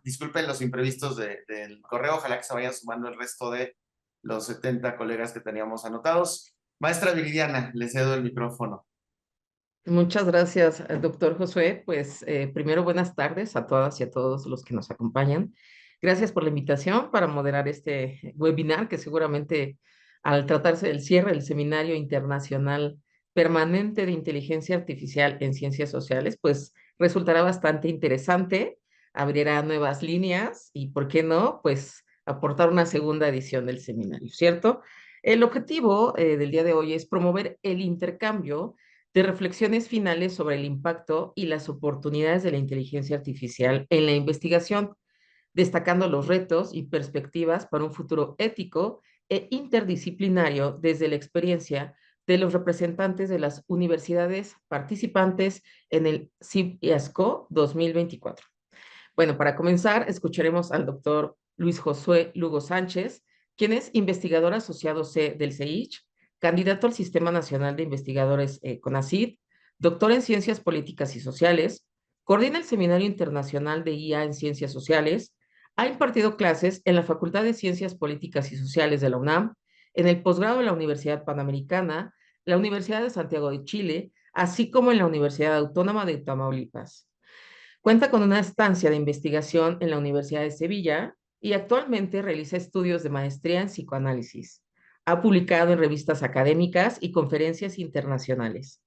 disculpen los imprevistos del correo, ojalá que se vayan sumando el resto de los 70 colegas que teníamos anotados. Maestra Viridiana, le cedo el micrófono. Muchas gracias, doctor Josué. Pues primero, buenas tardes a todas y a todos los que nos acompañan. Gracias por la invitación para moderar este webinar que seguramente al tratarse del cierre del Seminario Internacional Permanente de Inteligencia Artificial en Ciencias Sociales, pues resultará bastante interesante, abrirá nuevas líneas y, ¿por qué no? Pues aportar una segunda edición del seminario, ¿cierto? El objetivo del día de hoy es promover el intercambio de reflexiones finales sobre el impacto y las oportunidades de la inteligencia artificial en la investigación, destacando los retos y perspectivas para un futuro ético e interdisciplinario desde la experiencia de los representantes de las universidades participantes en el CIB-IASCO 2024. Bueno, para comenzar, escucharemos al doctor Luis Josué Lugo Sánchez, quien es investigador asociado C del CEICH, candidato al Sistema Nacional de Investigadores CONACYT, doctor en Ciencias Políticas y Sociales, coordina el Seminario Internacional de IA en Ciencias Sociales, ha impartido clases en la Facultad de Ciencias Políticas y Sociales de la UNAM, en el posgrado de la Universidad Panamericana, la Universidad de Santiago de Chile, así como en la Universidad Autónoma de Tamaulipas. Cuenta con una estancia de investigación en la Universidad de Sevilla y actualmente realiza estudios de maestría en psicoanálisis. Ha publicado en revistas académicas y conferencias internacionales.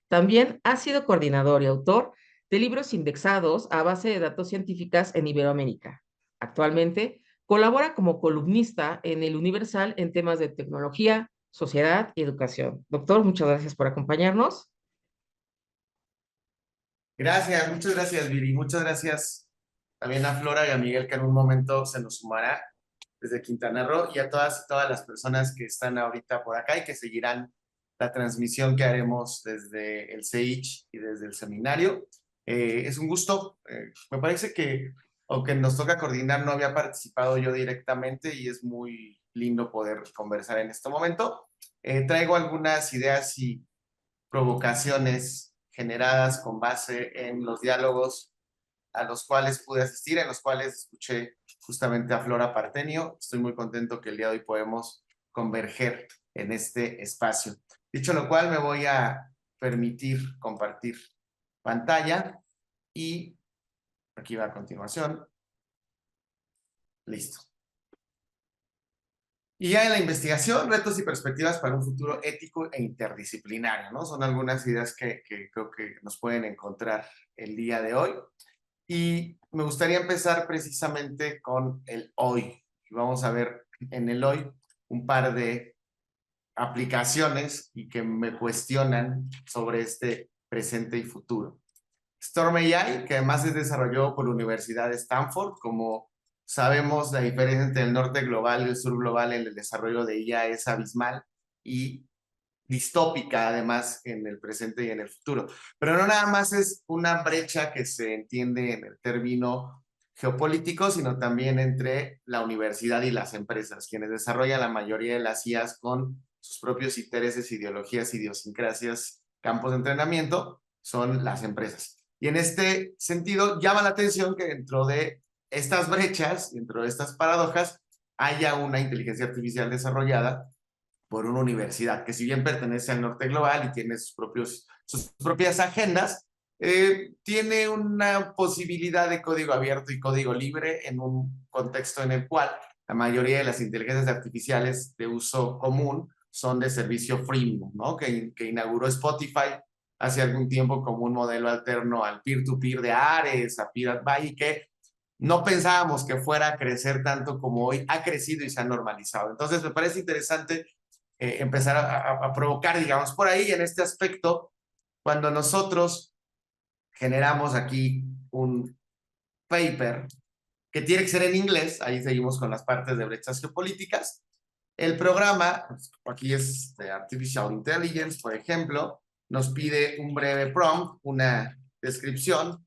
También ha sido coordinador y autor de libros indexados a base de datos científicas en Iberoamérica. Actualmente colabora como columnista en El Universal en temas de tecnología, sociedad y educación. Doctor, muchas gracias por acompañarnos. Gracias, muchas gracias, Viri. Muchas gracias también a Flora y a Miguel, que en un momento se nos sumará desde Quintana Roo, y a todas las personas que están ahorita por acá y que seguirán la transmisión que haremos desde el CEICH y desde el seminario. Es un gusto. Me parece que, aunque nos toca coordinar, no había participado yo directamente y es muy lindo poder conversar en este momento. Traigo algunas ideas y provocaciones generadas con base en los diálogos a los cuales pude asistir, en los cuales escuché justamente a Flora Partenio. Estoy muy contento que el día de hoy podemos converger en este espacio. Dicho lo cual, me voy a permitir compartir pantalla y aquí va a continuación. Listo. Y ya en la investigación, retos y perspectivas para un futuro ético e interdisciplinario, ¿no? Son algunas ideas que creo que nos pueden encontrar el día de hoy. Y me gustaría empezar precisamente con el hoy. Y vamos a ver en el hoy un par de aplicaciones y que me cuestionan sobre este presente y futuro. Storm AI, que además es desarrollado por la Universidad de Stanford. Como sabemos, la diferencia entre el norte global y el sur global en el desarrollo de IA es abismal y distópica, además, en el presente y en el futuro. Pero no nada más es una brecha que se entiende en el término geopolítico, sino también entre la universidad y las empresas, quienes desarrollan la mayoría de las IAs con sus propios intereses, ideologías, idiosincrasias, campos de entrenamiento, son las empresas. Y en este sentido, llama la atención que dentro de estas brechas, dentro de estas paradojas, haya una inteligencia artificial desarrollada por una universidad que, si bien pertenece al norte global y tiene sus propias agendas, tiene una posibilidad de código abierto y código libre en un contexto en el cual la mayoría de las inteligencias artificiales de uso común son de servicio freemium, ¿no? Que inauguró Spotify hace algún tiempo como un modelo alterno al peer-to-peer de Ares, a Pirate Bay, y que no pensábamos que fuera a crecer tanto como hoy ha crecido y se ha normalizado. Entonces, me parece interesante empezar a provocar, digamos, por ahí en este aspecto, cuando nosotros generamos aquí un paper que tiene que ser en inglés. Ahí seguimos con las partes de brechas geopolíticas. El programa, aquí es de Artificial Intelligence, por ejemplo, nos pide un breve prompt, una descripción,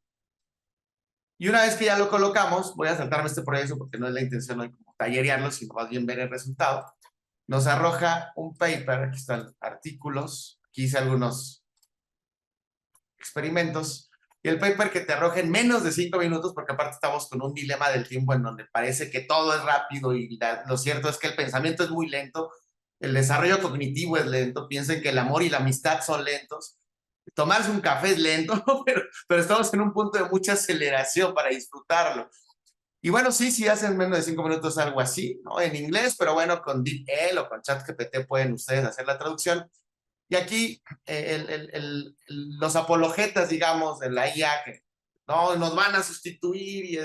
y una vez que ya lo colocamos, voy a saltarme este proceso porque no es la intención hoy como tallerearlo, sino más bien ver el resultado. Nos arroja un paper, aquí están artículos, aquí hice algunos experimentos, y el paper que te arroja en menos de 5 minutos, porque aparte estamos con un dilema del tiempo en donde parece que todo es rápido y lo cierto es que el pensamiento es muy lento, el desarrollo cognitivo es lento, piensen que el amor y la amistad son lentos, tomarse un café es lento, pero estamos en un punto de mucha aceleración para disfrutarlo. Y bueno, sí hacen menos de 5 minutos algo así, ¿no? En inglés, pero bueno, con DeepL o con ChatGPT pueden ustedes hacer la traducción. Y aquí los apologetas, digamos, de la IA, que no nos van a sustituir y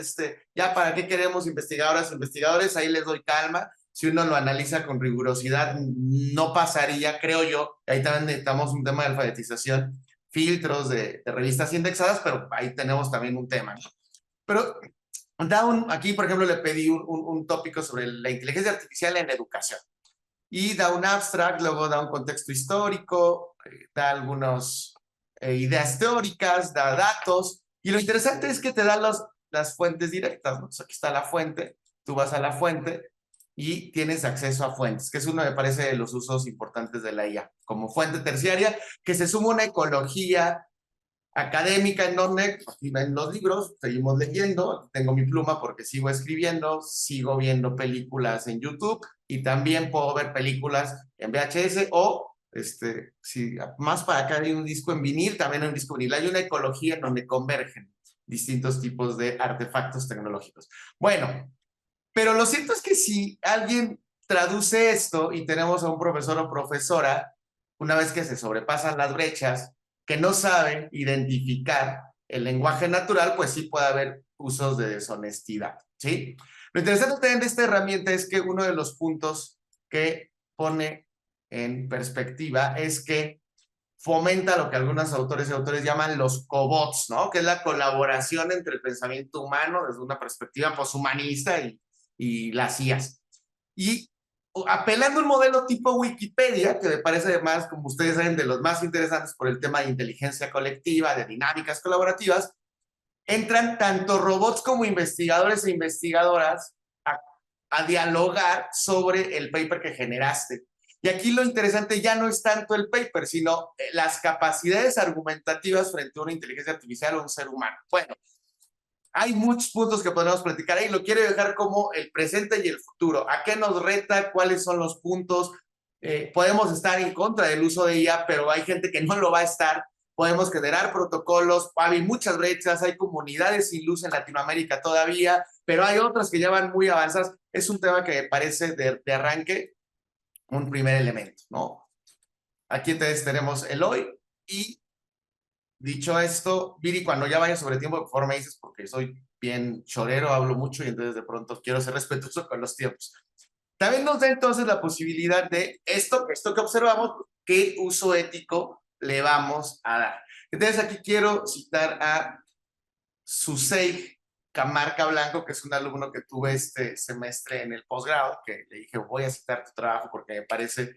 ya para qué queremos investigadoras e investigadores, ahí les doy calma. Si uno lo analiza con rigurosidad, no pasaría, creo yo. Ahí también necesitamos un tema de alfabetización, filtros de revistas indexadas, pero ahí tenemos también un tema, ¿no? Pero aquí, por ejemplo, le pedí un tópico sobre la inteligencia artificial en educación y da un abstract, luego da un contexto histórico, da algunas ideas teóricas, da datos, y lo interesante es que te da las fuentes directas, ¿no? O sea, aquí está la fuente, tú vas a la fuente y tienes acceso a fuentes, que es uno, me parece, de los usos importantes de la IA, como fuente terciaria, que se suma una ecología académica en donde en los libros seguimos leyendo, tengo mi pluma porque sigo escribiendo, sigo viendo películas en YouTube y también puedo ver películas en VHS o si más para acá hay un disco en vinil, también hay un disco en vinil. Hay una ecología en donde convergen distintos tipos de artefactos tecnológicos. Bueno, pero lo cierto es que si alguien traduce esto y tenemos a un profesor o profesora, una vez que se sobrepasan las brechas, que no saben identificar el lenguaje natural, pues sí puede haber usos de deshonestidad, ¿sí? Lo interesante también de esta herramienta es que uno de los puntos que pone en perspectiva es que fomenta lo que algunos autores y autores llaman los cobots, ¿no? Que es la colaboración entre el pensamiento humano desde una perspectiva poshumanista y las IAs. Y apelando a un modelo tipo Wikipedia, que me parece además, como ustedes saben, de los más interesantes por el tema de inteligencia colectiva, de dinámicas colaborativas, entran tanto robots como investigadores e investigadoras a dialogar sobre el paper que generaste. Y aquí lo interesante ya no es tanto el paper, sino las capacidades argumentativas frente a una inteligencia artificial o un ser humano. Bueno, hay muchos puntos que podemos platicar ahí. Lo quiero dejar como el presente y el futuro. ¿A qué nos reta? ¿Cuáles son los puntos? Podemos estar en contra del uso de IA, pero hay gente que no lo va a estar. Podemos generar protocolos. Hay muchas brechas. Hay comunidades sin luz en Latinoamérica todavía, pero hay otras que ya van muy avanzadas. Es un tema que me parece de arranque un primer elemento, ¿no? Aquí entonces tenemos el hoy y dicho esto, Viri, cuando ya vaya sobre tiempo, por favor me dices porque soy bien chorero, hablo mucho y entonces de pronto quiero ser respetuoso con los tiempos. También nos da entonces la posibilidad de esto que observamos, qué uso ético le vamos a dar. Entonces aquí quiero citar a Susei Camarca Blanco, que es un alumno que tuve este semestre en el posgrado, que le dije, voy a citar tu trabajo porque me parece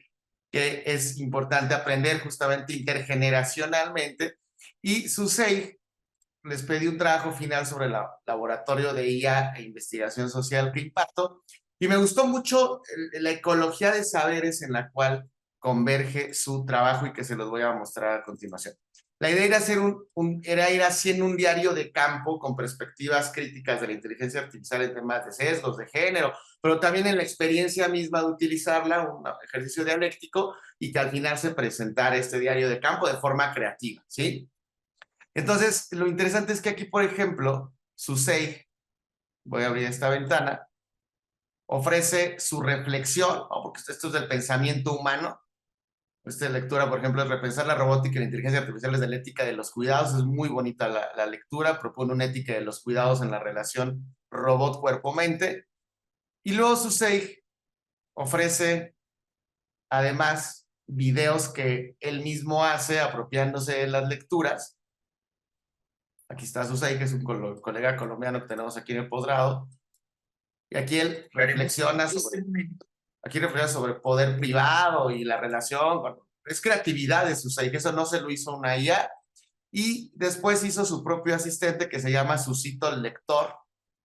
que es importante aprender justamente intergeneracionalmente. Y Susei les pedí un trabajo final sobre el laboratorio de IA e investigación social que imparto, y me gustó mucho la ecología de saberes en la cual converge su trabajo y que se los voy a mostrar a continuación. La idea era, era ir haciendo un diario de campo con perspectivas críticas de la inteligencia artificial en temas de sesgos, de género, pero también en la experiencia misma de utilizarla, un ejercicio dialéctico, y que al final se presentara este diario de campo de forma creativa, ¿sí? Entonces, lo interesante es que aquí, por ejemplo, Susei, voy a abrir esta ventana, ofrece su reflexión, ¿no? Porque esto es del pensamiento humano. Esta lectura, por ejemplo, es Repensar la robótica y la inteligencia artificial desde la ética de los cuidados. Es muy bonita la lectura, propone una ética de los cuidados en la relación robot-cuerpo-mente. Y luego Susei ofrece, además, videos que él mismo hace apropiándose de las lecturas. Aquí está Susay, que es un colega colombiano que tenemos aquí en el posgrado. Y aquí él reflexiona sobre poder privado y la relación. Es creatividad de Susay, que eso no se lo hizo una IA. Y después hizo su propio asistente que se llama Susito el Lector.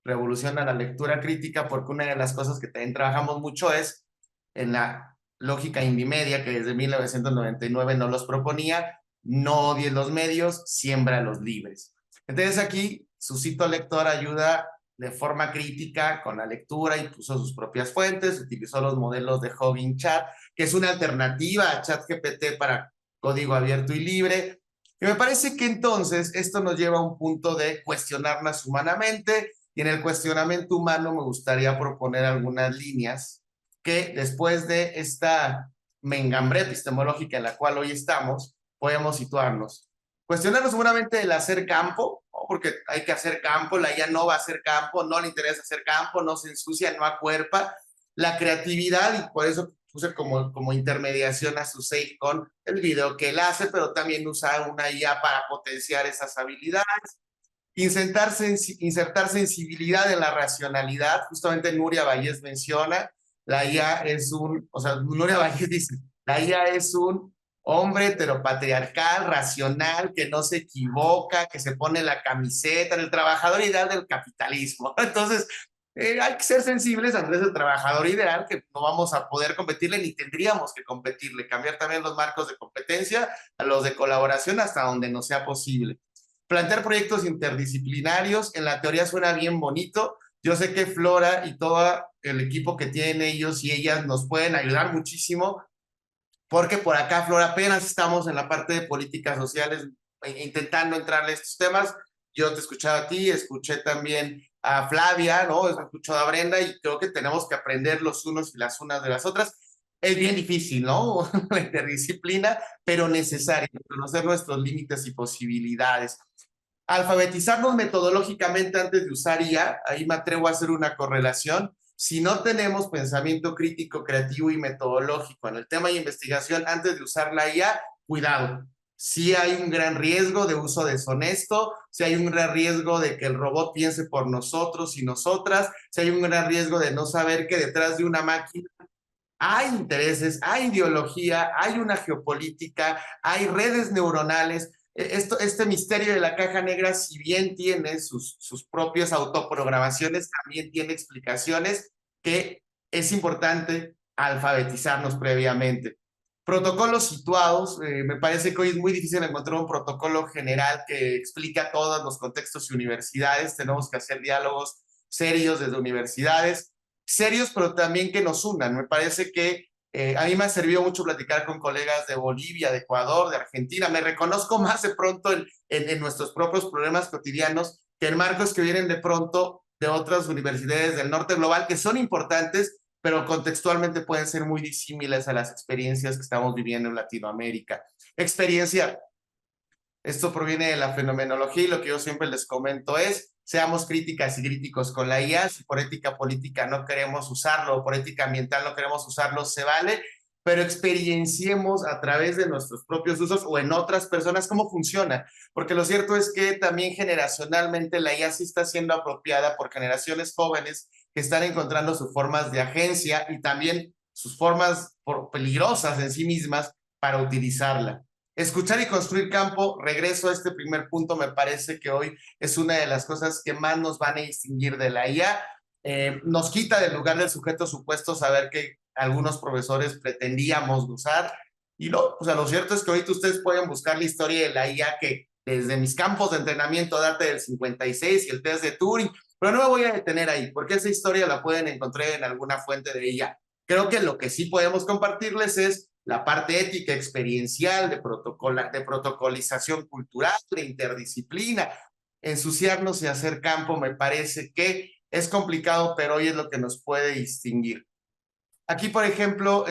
Revoluciona la lectura crítica porque una de las cosas que también trabajamos mucho es en la lógica indimedia que desde 1999 no los proponía. No odies los medios, siembra los libres. Entonces aquí su sitio lector ayuda de forma crítica con la lectura y puso sus propias fuentes, utilizó los modelos de Hugging Chat, que es una alternativa a ChatGPT para código abierto y libre. Y me parece que entonces esto nos lleva a un punto de cuestionarnos humanamente, y en el cuestionamiento humano me gustaría proponer algunas líneas que después de esta mengambre epistemológica en la cual hoy estamos, podemos situarnos. Cuestionarnos seguramente el hacer campo, ¿no? Porque hay que hacer campo, la IA no va a hacer campo, no le interesa hacer campo, no se ensucia, no acuerpa. La creatividad, y por eso puse como intermediación a Susei con el video que él hace, pero también usa una IA para potenciar esas habilidades. Insertar sensibilidad en la racionalidad, justamente Nuria Valles menciona, la IA es o sea, Nuria Valles dice, la IA es un hombre heteropatriarcal, racional, que no se equivoca, que se pone la camiseta, el trabajador ideal del capitalismo. Entonces, hay que ser sensibles a ese trabajador ideal que no vamos a poder competirle ni tendríamos que competirle, cambiar también los marcos de competencia a los de colaboración hasta donde no sea posible. Plantear proyectos interdisciplinarios, en la teoría suena bien bonito. Yo sé que Flora y todo el equipo que tienen ellos y ellas nos pueden ayudar muchísimo, porque por acá, Flora, apenas estamos en la parte de políticas sociales intentando entrarle a estos temas. Yo te escuchaba a ti, escuché también a Flavia, ¿no? Escucho a Brenda y creo que tenemos que aprender los unos y las unas de las otras. Es bien difícil, ¿no? La interdisciplina, pero necesario, conocer nuestros límites y posibilidades. Alfabetizarnos metodológicamente antes de usar IA, ahí me atrevo a hacer una correlación. Si no tenemos pensamiento crítico, creativo y metodológico en el tema de investigación antes de usar la IA, cuidado. Sí hay un gran riesgo de uso deshonesto, sí hay un gran riesgo de que el robot piense por nosotros y nosotras, sí hay un gran riesgo de no saber que detrás de una máquina hay intereses, hay ideología, hay una geopolítica, hay redes neuronales. Este misterio de la caja negra, si bien tiene sus propias autoprogramaciones, también tiene explicaciones que es importante alfabetizarnos previamente. Protocolos situados, me parece que hoy es muy difícil encontrar un protocolo general que explique a todos los contextos y universidades. Tenemos que hacer diálogos serios desde universidades, serios, pero también que nos unan. Me parece que a mí me ha servido mucho platicar con colegas de Bolivia, de Ecuador, de Argentina. Me reconozco más de pronto en nuestros propios problemas cotidianos que en marcos que vienen de pronto de otras universidades del norte global, que son importantes, pero contextualmente pueden ser muy disímiles a las experiencias que estamos viviendo en Latinoamérica. Experiencia, esto proviene de la fenomenología y lo que yo siempre les comento es, seamos críticas y críticos con la IA. Si por ética política no queremos usarlo, o por ética ambiental no queremos usarlo, se vale, pero experienciemos a través de nuestros propios usos o en otras personas cómo funciona. Porque lo cierto es que también generacionalmente la IA sí está siendo apropiada por generaciones jóvenes que están encontrando sus formas de agencia y también sus formas peligrosas en sí mismas para utilizarla. Escuchar y construir campo, regreso a este primer punto, me parece que hoy es una de las cosas que más nos van a distinguir de la IA. Nos quita del lugar del sujeto supuesto saber que algunos profesores pretendíamos usar, y no, o sea, lo cierto es que ahorita ustedes pueden buscar la historia de la IA que desde mis campos de entrenamiento data del 56 y el test de Turing, pero no me voy a detener ahí, porque esa historia la pueden encontrar en alguna fuente de ella. Creo que lo que sí podemos compartirles es la parte ética, experiencial, de protocolización cultural, de interdisciplina. Ensuciarnos y hacer campo me parece que es complicado, pero hoy es lo que nos puede distinguir. Aquí, por ejemplo,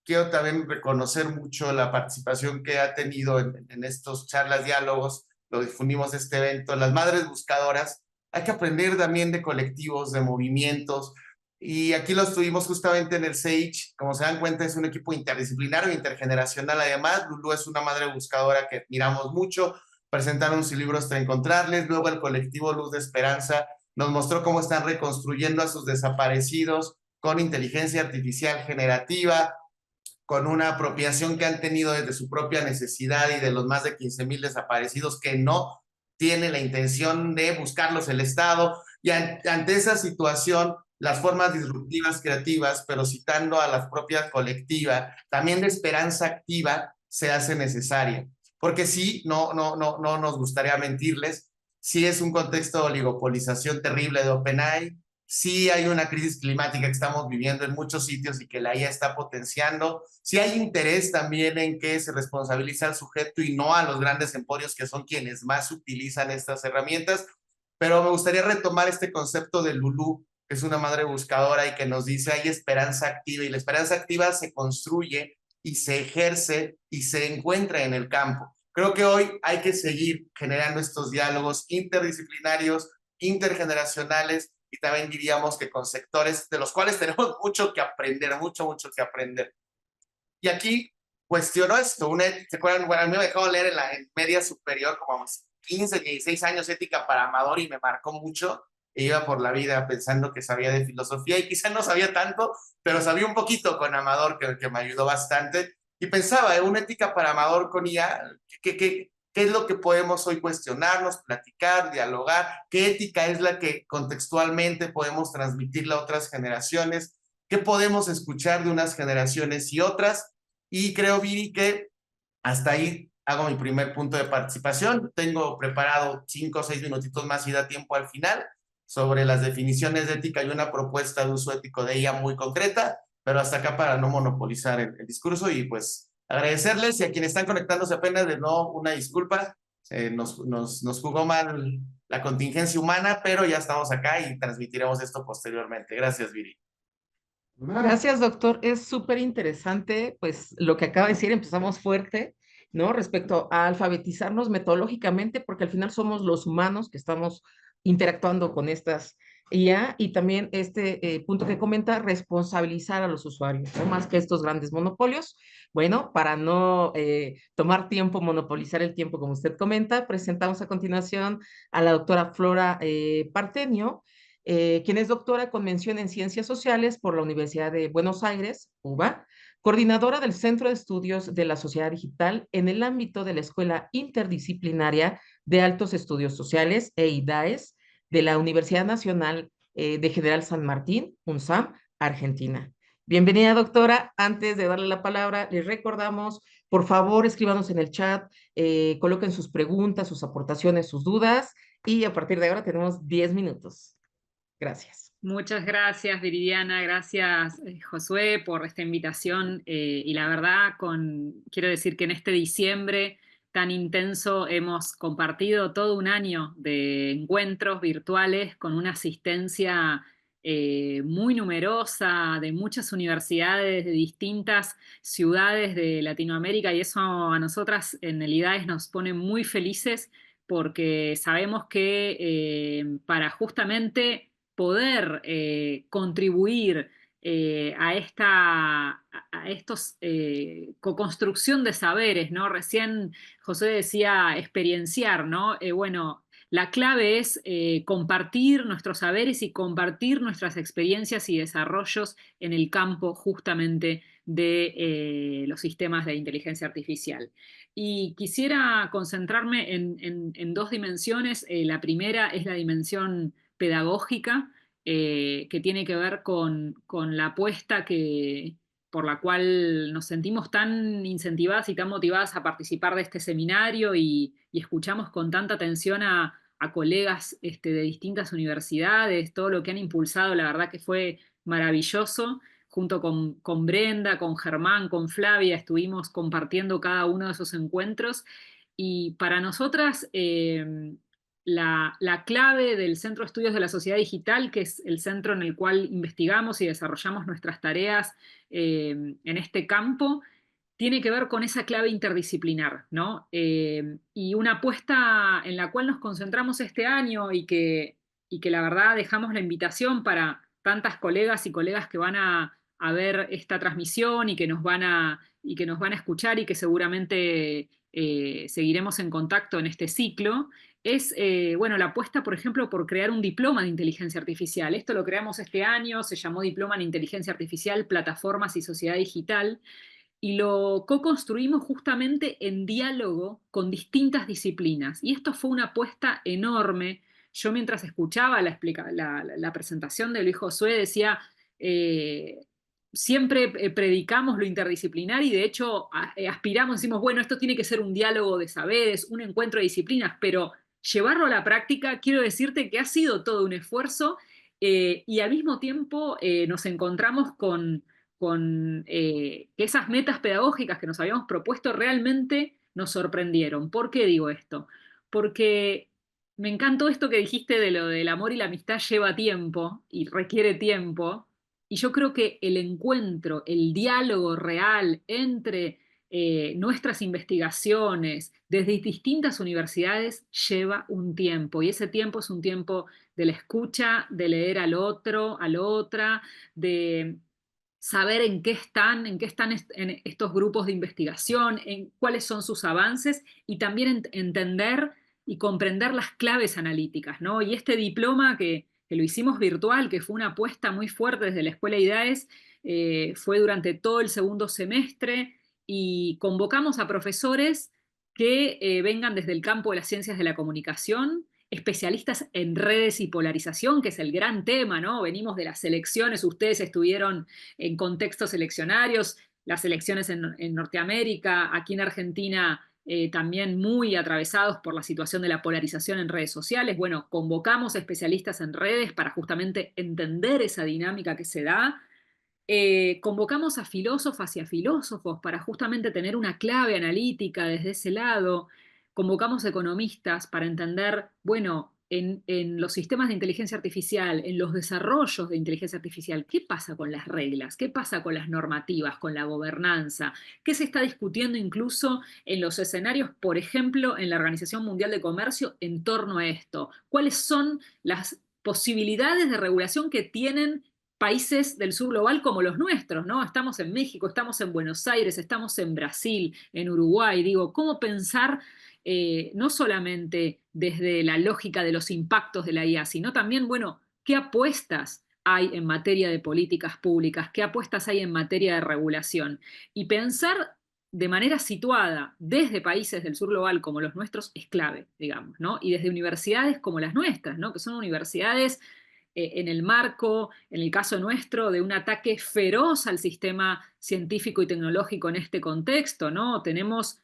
quiero también reconocer mucho la participación que ha tenido en estos charlas, diálogos, lo difundimos este evento, las madres buscadoras. Hay que aprender también de colectivos, de movimientos, y aquí los tuvimos justamente en el SAGE. Como se dan cuenta, es un equipo interdisciplinario, intergeneracional. Además, Lulu es una madre buscadora que admiramos mucho. Presentaron sus libros hasta encontrarles. Luego el colectivo Luz de Esperanza nos mostró cómo están reconstruyendo a sus desaparecidos con inteligencia artificial generativa, con una apropiación que han tenido desde su propia necesidad y de los más de 15,000 desaparecidos que no tiene la intención de buscarlos el Estado. Y ante esa situación, las formas disruptivas creativas, pero citando a la propia colectiva, también de esperanza activa, se hace necesaria. Porque sí, no nos gustaría mentirles, sí es un contexto de oligopolización terrible de OpenAI, sí hay una crisis climática que estamos viviendo en muchos sitios y que la IA está potenciando, sí hay interés también en que se responsabilice al sujeto y no a los grandes emporios que son quienes más utilizan estas herramientas, pero me gustaría retomar este concepto de Lulú, que es una madre buscadora y que nos dice hay esperanza activa y la esperanza activa se construye y se ejerce y se encuentra en el campo. Creo que hoy hay que seguir generando estos diálogos interdisciplinarios, intergeneracionales y también diríamos que con sectores de los cuales tenemos mucho que aprender, mucho que aprender. Y aquí cuestionó esto, ¿se acuerdan? Bueno, a mí me dejó leer en media superior como a 15, 16 años ética para Amador y me marcó mucho. E iba por la vida pensando que sabía de filosofía y quizá no sabía tanto, pero sabía un poquito con Amador que me ayudó bastante. Y pensaba, una ética para Amador con IA, ¿qué es lo que podemos hoy cuestionarnos, platicar, dialogar? ¿Qué ética es la que contextualmente podemos transmitirle a otras generaciones? ¿Qué podemos escuchar de unas generaciones y otras? Y creo, Viri, que hasta ahí hago mi primer punto de participación. Tengo preparado 5 o 6 minutitos más y da tiempo al final sobre las definiciones de ética y una propuesta de uso ético de ella muy concreta, pero hasta acá para no monopolizar el discurso y pues agradecerles y a quienes están conectándose apenas de nuevo una disculpa. Nos jugó mal la contingencia humana, pero ya estamos acá y transmitiremos esto posteriormente. Gracias, Viri. Gracias, doctor. Es súper interesante, pues lo que acaba de decir, empezamos fuerte, ¿no? Respecto a alfabetizarnos metodológicamente, porque al final somos los humanos que estamos interactuando con estas IA y también este punto que comenta, responsabilizar a los usuarios, ¿no? Más que estos grandes monopolios. Bueno, para no tomar tiempo, monopolizar el tiempo, como usted comenta, presentamos a continuación a la doctora Flora Partenio, quien es doctora con mención en Ciencias Sociales por la Universidad de Buenos Aires, UBA, coordinadora del Centro de Estudios de la Sociedad Digital en el ámbito de la Escuela Interdisciplinaria de Altos Estudios Sociales, EIDAES, de la Universidad Nacional de General San Martín, UNSAM, Argentina. Bienvenida, doctora. Antes de darle la palabra, les recordamos, por favor, escríbanos en el chat, coloquen sus preguntas, sus aportaciones, sus dudas, y a partir de ahora tenemos 10 minutos. Gracias. Muchas gracias, Viridiana, gracias, Josué, por esta invitación. Y la verdad, quiero decir que en este diciembre tan intenso hemos compartido todo un año de encuentros virtuales con una asistencia muy numerosa de muchas universidades de distintas ciudades de Latinoamérica, y eso a nosotras en el IDAES nos pone muy felices porque sabemos que para justamente poder contribuir a estos co-construcción de saberes, ¿no? Recién José decía experienciar, ¿no? Bueno, la clave es compartir nuestros saberes y compartir nuestras experiencias y desarrollos en el campo justamente de los sistemas de inteligencia artificial. Y quisiera concentrarme en dos dimensiones. La primera es la dimensión pedagógica, que tiene que ver con la apuesta por la cual nos sentimos tan incentivadas y tan motivadas a participar de este seminario y escuchamos con tanta atención a colegas de distintas universidades, todo lo que han impulsado, la verdad que fue maravilloso. Junto con Brenda, con Germán, con Flavia, estuvimos compartiendo cada uno de esos encuentros. Y para nosotras, la clave del Centro de Estudios de la Sociedad Digital, que es el centro en el cual investigamos y desarrollamos nuestras tareas en este campo, tiene que ver con esa clave interdisciplinar, ¿no? Y una apuesta en la cual nos concentramos este año y que la verdad dejamos la invitación para tantas colegas y colegas que van a ver esta transmisión y que nos van a escuchar y que seguramente seguiremos en contacto en este ciclo, es, bueno, la apuesta, por ejemplo, por crear un diploma de inteligencia artificial. Esto lo creamos este año, se llamó Diploma en Inteligencia Artificial, Plataformas y Sociedad Digital, y lo co-construimos justamente en diálogo con distintas disciplinas. Y esto fue una apuesta enorme. Yo mientras escuchaba la presentación de Luis Josué decía, eh, siempre predicamos lo interdisciplinar y de hecho aspiramos, decimos, bueno, esto tiene que ser un diálogo de saberes, un encuentro de disciplinas, pero llevarlo a la práctica, quiero decirte que ha sido todo un esfuerzo y al mismo tiempo nos encontramos con que esas metas pedagógicas que nos habíamos propuesto realmente nos sorprendieron. ¿Por qué digo esto? Porque me encantó esto que dijiste de lo del amor y la amistad lleva tiempo y requiere tiempo. Y yo creo que el encuentro, el diálogo real entre nuestras investigaciones desde distintas universidades lleva un tiempo. Y ese tiempo es un tiempo de la escucha, de leer al otro, a la otra, de saber en qué están en estos grupos de investigación, en cuáles son sus avances y también entender y comprender las claves analíticas, ¿no? Y este diploma que lo hicimos virtual, que fue una apuesta muy fuerte desde la Escuela IDAES, fue durante todo el segundo semestre y convocamos a profesores que vengan desde el campo de las ciencias de la comunicación, especialistas en redes y polarización, que es el gran tema, ¿no? Venimos de las elecciones, ustedes estuvieron en contextos eleccionarios, las elecciones en Norteamérica, aquí en Argentina también muy atravesados por la situación de la polarización en redes sociales. Bueno, convocamos especialistas en redes para justamente entender esa dinámica que se da. Convocamos a filósofas y a filósofos para justamente tener una clave analítica desde ese lado. Convocamos economistas para entender, bueno, en los sistemas de inteligencia artificial, en los desarrollos de inteligencia artificial, ¿qué pasa con las reglas? ¿Qué pasa con las normativas, con la gobernanza? ¿Qué se está discutiendo incluso en los escenarios, por ejemplo, en la Organización Mundial de Comercio en torno a esto? ¿Cuáles son las posibilidades de regulación que tienen países del sur global como los nuestros, ¿no? Estamos en México, estamos en Buenos Aires, estamos en Brasil, en Uruguay. Digo, ¿cómo pensar no solamente desde la lógica de los impactos de la IA, sino también, bueno, qué apuestas hay en materia de políticas públicas, qué apuestas hay en materia de regulación? Y pensar de manera situada desde países del sur global como los nuestros es clave, digamos, ¿no? Y desde universidades como las nuestras, ¿no? Que son universidades en el marco, en el caso nuestro, de un ataque feroz al sistema científico y tecnológico en este contexto, ¿no? Tenemos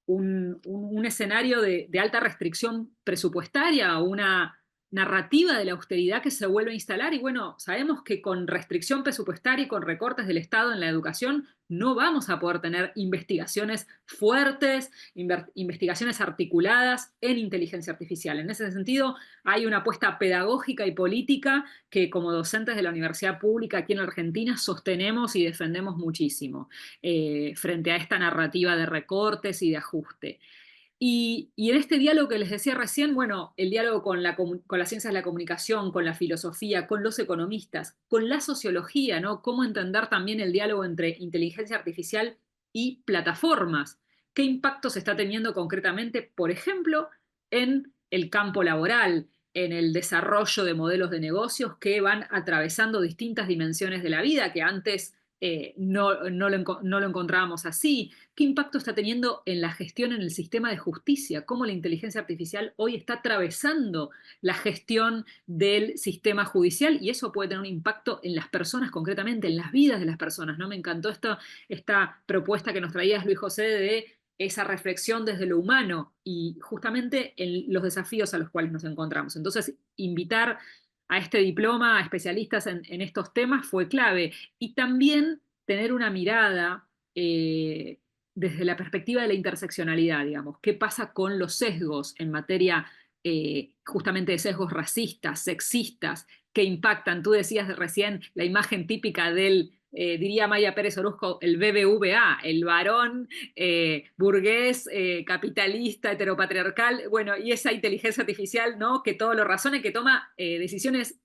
un escenario de alta restricción presupuestaria, una narrativa de la austeridad que se vuelve a instalar y bueno, sabemos que con restricción presupuestaria y con recortes del Estado en la educación no vamos a poder tener investigaciones fuertes, investigaciones articuladas en inteligencia artificial. En ese sentido, hay una apuesta pedagógica y política que como docentes de la universidad pública aquí en Argentina sostenemos y defendemos muchísimo frente a esta narrativa de recortes y de ajuste. Y en este diálogo que les decía recién, bueno, el diálogo con las ciencias de la comunicación, con la filosofía, con los economistas, con la sociología, ¿no? Cómo entender también el diálogo entre inteligencia artificial y plataformas. ¿Qué impacto se está teniendo concretamente, por ejemplo, en el campo laboral, en el desarrollo de modelos de negocios que van atravesando distintas dimensiones de la vida que antes no lo encontrábamos así? ¿Qué impacto está teniendo en la gestión en el sistema de justicia? ¿Cómo la inteligencia artificial hoy está atravesando la gestión del sistema judicial? Y eso puede tener un impacto en las personas, concretamente en las vidas de las personas, ¿no? Me encantó esta propuesta que nos traías, Luis José, de esa reflexión desde lo humano y justamente en los desafíos a los cuales nos encontramos. Entonces, invitar a este diploma, a especialistas en estos temas, fue clave. Y también tener una mirada desde la perspectiva de la interseccionalidad, digamos. ¿Qué pasa con los sesgos en materia justamente de sesgos racistas, sexistas, que impactan? Tú decías recién la imagen típica del, diría Maya Pérez Orozco, el BBVA, el varón burgués, capitalista, heteropatriarcal, bueno, y esa inteligencia artificial, ¿no? Que todo lo razona y que toma decisiones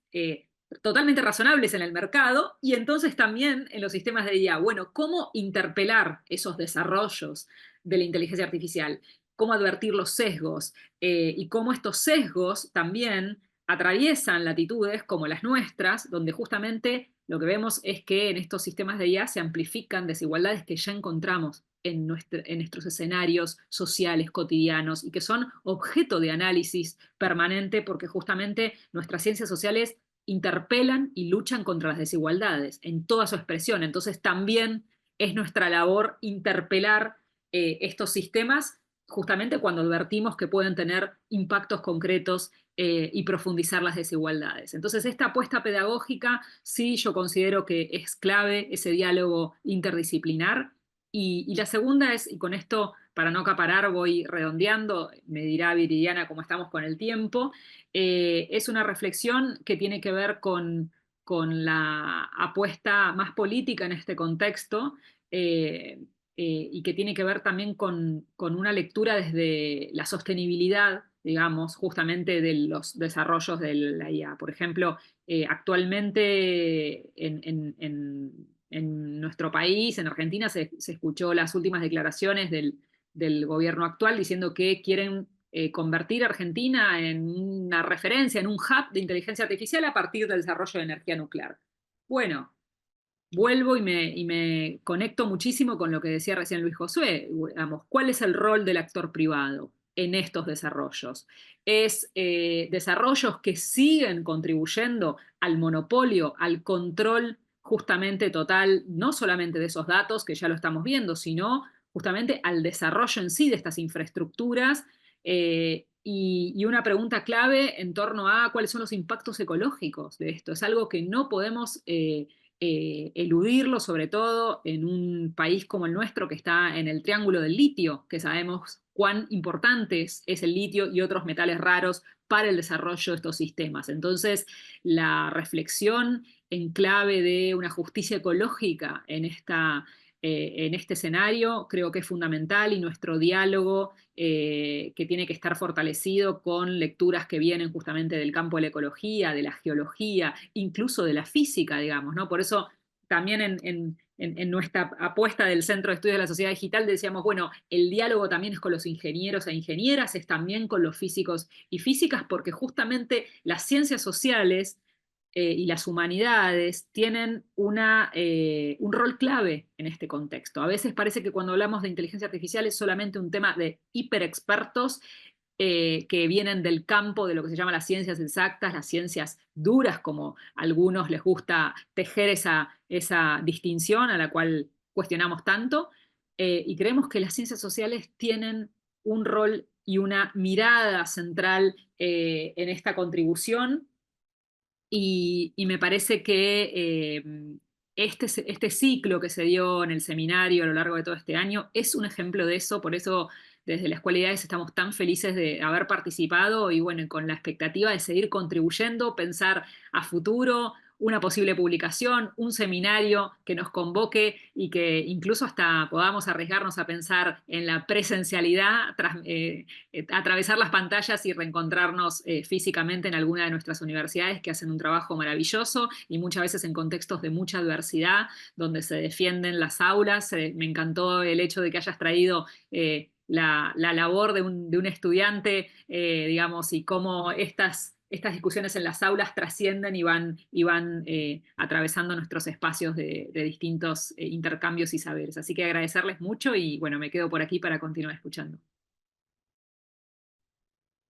totalmente razonables en el mercado y entonces también en los sistemas de IA. Bueno, ¿cómo interpelar esos desarrollos de la inteligencia artificial? ¿Cómo advertir los sesgos? Y cómo estos sesgos también atraviesan latitudes como las nuestras, donde justamente lo que vemos es que en estos sistemas de IA se amplifican desigualdades que ya encontramos en nuestros escenarios sociales cotidianos y que son objeto de análisis permanente porque justamente nuestras ciencias sociales interpelan y luchan contra las desigualdades en toda su expresión. Entonces también es nuestra labor interpelar estos sistemas justamente cuando advertimos que pueden tener impactos concretos y profundizar las desigualdades. Entonces, esta apuesta pedagógica sí yo considero que es clave, ese diálogo interdisciplinar. Y la segunda es, y con esto, para no acaparar, voy redondeando, me dirá Viridiana cómo estamos con el tiempo, es una reflexión que tiene que ver con la apuesta más política en este contexto, y que tiene que ver también con una lectura desde la sostenibilidad, digamos, justamente de los desarrollos de la IA. Por ejemplo, actualmente en nuestro país, en Argentina, se escuchó las últimas declaraciones del gobierno actual diciendo que quieren convertir a Argentina en una referencia, en un hub de inteligencia artificial a partir del desarrollo de energía nuclear. Bueno, vuelvo y me conecto muchísimo con lo que decía recién Luis Josué. Digamos, ¿cuál es el rol del actor privado en estos desarrollos? Es desarrollos que siguen contribuyendo al monopolio, al control justamente total, no solamente de esos datos, que ya lo estamos viendo, sino justamente al desarrollo en sí de estas infraestructuras. Y una pregunta clave en torno a cuáles son los impactos ecológicos de esto. Es algo que no podemos eludirlo, sobre todo en un país como el nuestro que está en el triángulo del litio, que sabemos cuán importante es el litio y otros metales raros para el desarrollo de estos sistemas. Entonces, la reflexión en clave de una justicia ecológica en este escenario creo que es fundamental, y nuestro diálogo que tiene que estar fortalecido con lecturas que vienen justamente del campo de la ecología, de la geología, incluso de la física, digamos, ¿no? Por eso también en nuestra apuesta del Centro de Estudios de la Sociedad Digital decíamos, bueno, el diálogo también es con los ingenieros e ingenieras, es también con los físicos y físicas, porque justamente las ciencias sociales y las humanidades tienen un rol clave en este contexto. A veces parece que cuando hablamos de inteligencia artificial es solamente un tema de hiperexpertos que vienen del campo de lo que se llama las ciencias exactas, las ciencias duras, como a algunos les gusta tejer esa distinción a la cual cuestionamos tanto, y creemos que las ciencias sociales tienen un rol y una mirada central en esta contribución, y me parece que este ciclo que se dio en el seminario a lo largo de todo este año es un ejemplo de eso. Por eso desde las cualidades estamos tan felices de haber participado y bueno, con la expectativa de seguir contribuyendo, pensar a futuro, una posible publicación, un seminario que nos convoque y que incluso hasta podamos arriesgarnos a pensar en la presencialidad, atravesar las pantallas y reencontrarnos físicamente en alguna de nuestras universidades que hacen un trabajo maravilloso y muchas veces en contextos de mucha adversidad, donde se defienden las aulas. Me encantó el hecho de que hayas traído la labor de un estudiante, digamos, y cómo estas discusiones en las aulas trascienden y van atravesando nuestros espacios de distintos intercambios y saberes. Así que agradecerles mucho y bueno, me quedo por aquí para continuar escuchando.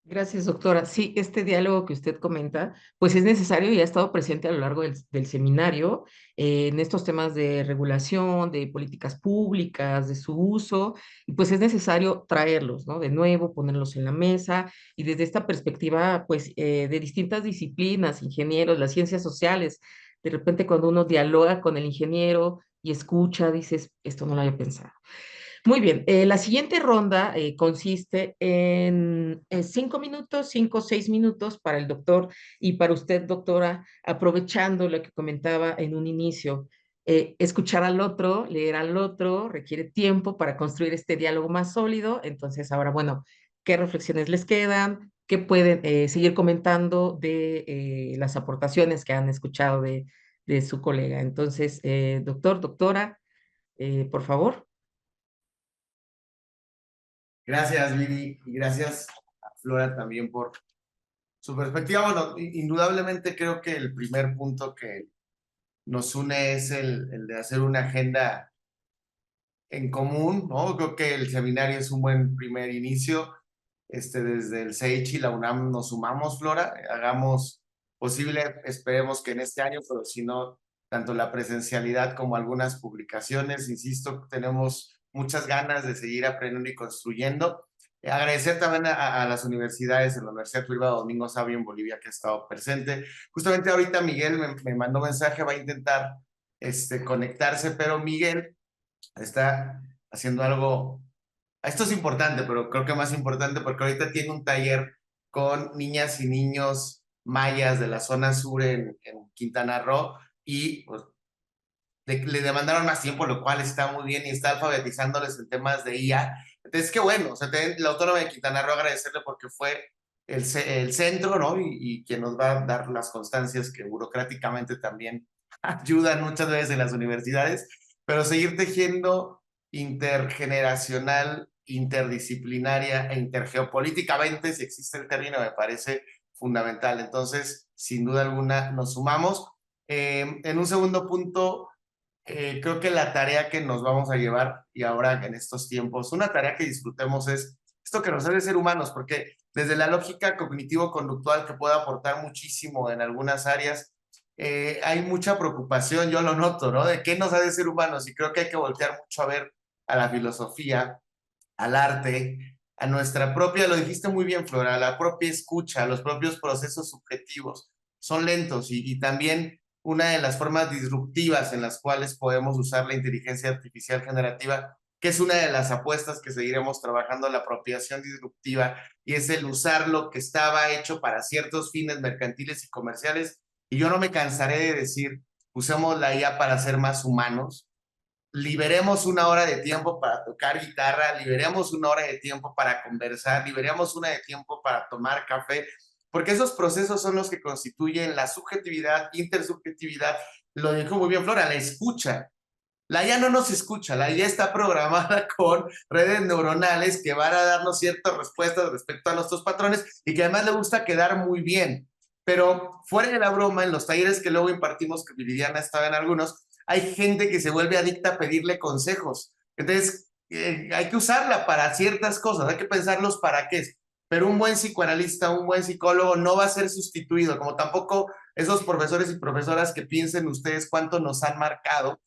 Gracias, doctora. Sí, este diálogo que usted comenta, pues es necesario y ha estado presente a lo largo del seminario en estos temas de regulación, de políticas públicas, de su uso, y pues es necesario traerlos, ¿no? De nuevo, ponerlos en la mesa y desde esta perspectiva, pues, de distintas disciplinas, ingenieros, las ciencias sociales. De repente, cuando uno dialoga con el ingeniero y escucha, dices, esto no lo había pensado. Muy bien, la siguiente ronda consiste en 5 minutos, 5 o 6 minutos para el doctor y para usted, doctora, aprovechando lo que comentaba en un inicio. Escuchar al otro, leer al otro, requiere tiempo para construir este diálogo más sólido. Entonces, ahora, bueno, ¿qué reflexiones les quedan? ¿Qué pueden seguir comentando de las aportaciones que han escuchado de su colega? Entonces, doctor, doctora, por favor. Gracias, Vivi, y gracias a Flora también por su perspectiva. Bueno, indudablemente creo que el primer punto que nos une es el de hacer una agenda en común, ¿no? Creo que el seminario es un buen primer inicio. Desde el CEICH y la UNAM nos sumamos, Flora, hagamos posible, esperemos que en este año, pero si no, tanto la presencialidad como algunas publicaciones, insisto, tenemos muchas ganas de seguir aprendiendo y construyendo. Agradecer también a las universidades, en la Universidad Privada Domingo Sabio en Bolivia, que ha estado presente. Justamente ahorita Miguel me mandó un mensaje, va a intentar conectarse, pero Miguel está haciendo algo. Esto es importante, pero creo que más importante porque ahorita tiene un taller con niñas y niños mayas de la zona sur en Quintana Roo y pues, le demandaron más tiempo, lo cual está muy bien y está alfabetizándoles en temas de IA. Entonces, qué bueno, o sea, la Autónoma de Quintana Roo agradecerle porque fue el centro, ¿no? Y quien nos va a dar las constancias que burocráticamente también ayudan muchas veces en las universidades, pero seguir tejiendo intergeneracional, interdisciplinaria e intergeopolíticamente, si existe el término, me parece fundamental. Entonces, sin duda alguna, nos sumamos. En un segundo punto, creo que la tarea que nos vamos a llevar y ahora en estos tiempos, una tarea que disfrutemos es esto que nos hace ser humanos, porque desde la lógica cognitivo-conductual que puede aportar muchísimo en algunas áreas, hay mucha preocupación, yo lo noto, ¿no? De qué nos hace ser humanos y creo que hay que voltear mucho a ver a la filosofía, al arte, a nuestra propia, lo dijiste muy bien, Flora, a la propia escucha, a los propios procesos subjetivos. Son lentos y también una de las formas disruptivas en las cuales podemos usar la inteligencia artificial generativa, que es una de las apuestas que seguiremos trabajando, la apropiación disruptiva, y es el usar lo que estaba hecho para ciertos fines mercantiles y comerciales. Y yo no me cansaré de decir, usemos la IA para ser más humanos, liberemos una hora de tiempo para tocar guitarra, liberemos una hora de tiempo para conversar, liberemos una de tiempo para tomar café, porque esos procesos son los que constituyen la subjetividad, intersubjetividad, lo dijo muy bien Flora, la escucha. La IA no nos escucha, la IA está programada con redes neuronales que van a darnos ciertas respuestas respecto a nuestros patrones y que además le gusta quedar muy bien. Pero fuera de la broma, en los talleres que luego impartimos, que Viridiana estaba en algunos, hay gente que se vuelve adicta a pedirle consejos. Entonces, hay que usarla para ciertas cosas, hay que pensar los para qué. Pero un buen psicoanalista, un buen psicólogo no va a ser sustituido, como tampoco esos profesores y profesoras que piensen ustedes cuánto nos han marcado.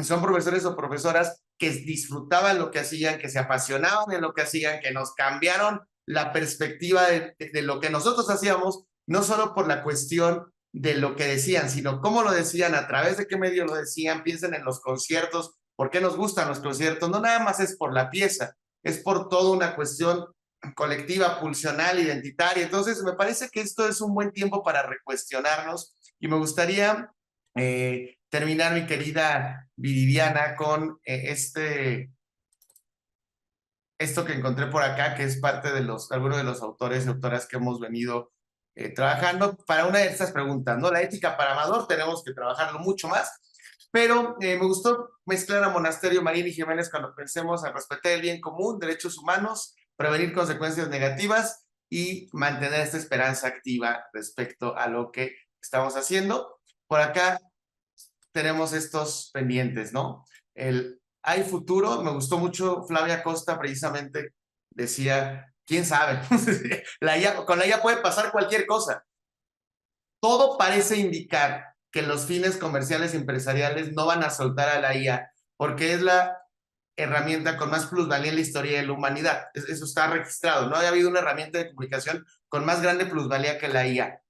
Son profesores o profesoras que disfrutaban lo que hacían, que se apasionaban en lo que hacían, que nos cambiaron la perspectiva de lo que nosotros hacíamos, no solo por la cuestión de lo que decían, sino cómo lo decían, a través de qué medio lo decían, piensen en los conciertos, por qué nos gustan los conciertos, no nada más es por la pieza, es por toda una cuestión colectiva, pulsional, identitaria. Entonces, me parece que esto es un buen tiempo para recuestionarnos y me gustaría terminar, mi querida Viridiana, con esto que encontré por acá, que es parte de algunos de los autores y autoras que hemos venido trabajando para una de estas preguntas, ¿no? La ética para Amador, tenemos que trabajarlo mucho más, pero me gustó mezclar a Monasterio, Marín y Jiménez cuando pensemos en respetar el bien común, derechos humanos, prevenir consecuencias negativas y mantener esta esperanza activa respecto a lo que estamos haciendo. Por acá tenemos estos pendientes, ¿no? Hay futuro, me gustó mucho, Flavia Costa precisamente decía, quién sabe, con la IA puede pasar cualquier cosa. Todo parece indicar que los fines comerciales y empresariales no van a soltar a la IA porque es la herramienta con más plusvalía en la historia de la humanidad. Eso está registrado, no había habido una herramienta de comunicación con más grande plusvalía que la IA.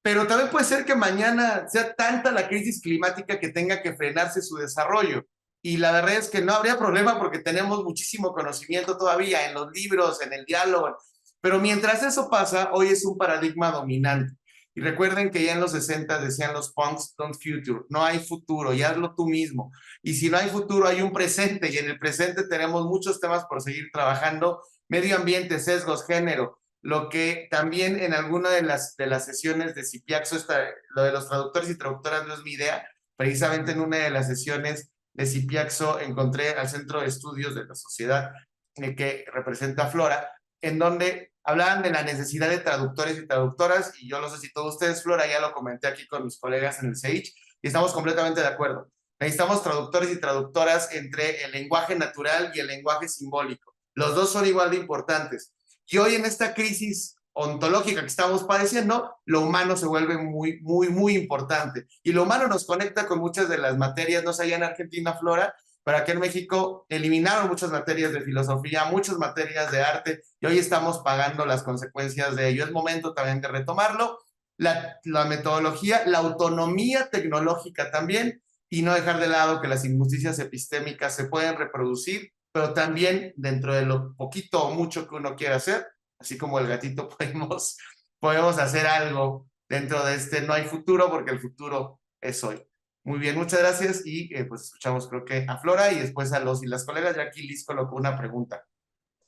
Pero también puede ser que mañana sea tanta la crisis climática que tenga que frenarse su desarrollo. Y la verdad es que no habría problema porque tenemos muchísimo conocimiento todavía en los libros, en el diálogo. Pero mientras eso pasa, hoy es un paradigma dominante. Y recuerden que ya en los 60 decían los punks, don't future, no hay futuro, y hazlo tú mismo. Y si no hay futuro, hay un presente, y en el presente tenemos muchos temas por seguir trabajando, medio ambiente, sesgos, género, lo que también en alguna de las sesiones de CIPIAXO, lo de los traductores y traductoras no es mi idea, precisamente en una de las sesiones de CIPIAXO encontré al Centro de Estudios de la Sociedad que representa Flora, en donde hablaban de la necesidad de traductores y traductoras, y yo no sé si todos ustedes, Flora, ya lo comenté aquí con mis colegas en el CEICH, y estamos completamente de acuerdo. Necesitamos traductores y traductoras entre el lenguaje natural y el lenguaje simbólico. Los dos son igual de importantes. Y hoy en esta crisis ontológica que estamos padeciendo, lo humano se vuelve muy, muy, muy importante. Y lo humano nos conecta con muchas de las materias, no sé, allá en Argentina, Flora, pero aquí en México eliminaron muchas materias de filosofía, muchas materias de arte, y hoy estamos pagando las consecuencias de ello. Es momento también de retomarlo, la metodología, la autonomía tecnológica también, y no dejar de lado que las injusticias epistémicas se pueden reproducir, pero también dentro de lo poquito o mucho que uno quiera hacer, así como el gatito podemos hacer algo dentro de este no hay futuro, porque el futuro es hoy. Muy bien, muchas gracias y pues escuchamos creo que a Flora y después a los y las colegas. Ya aquí Liz colocó una pregunta.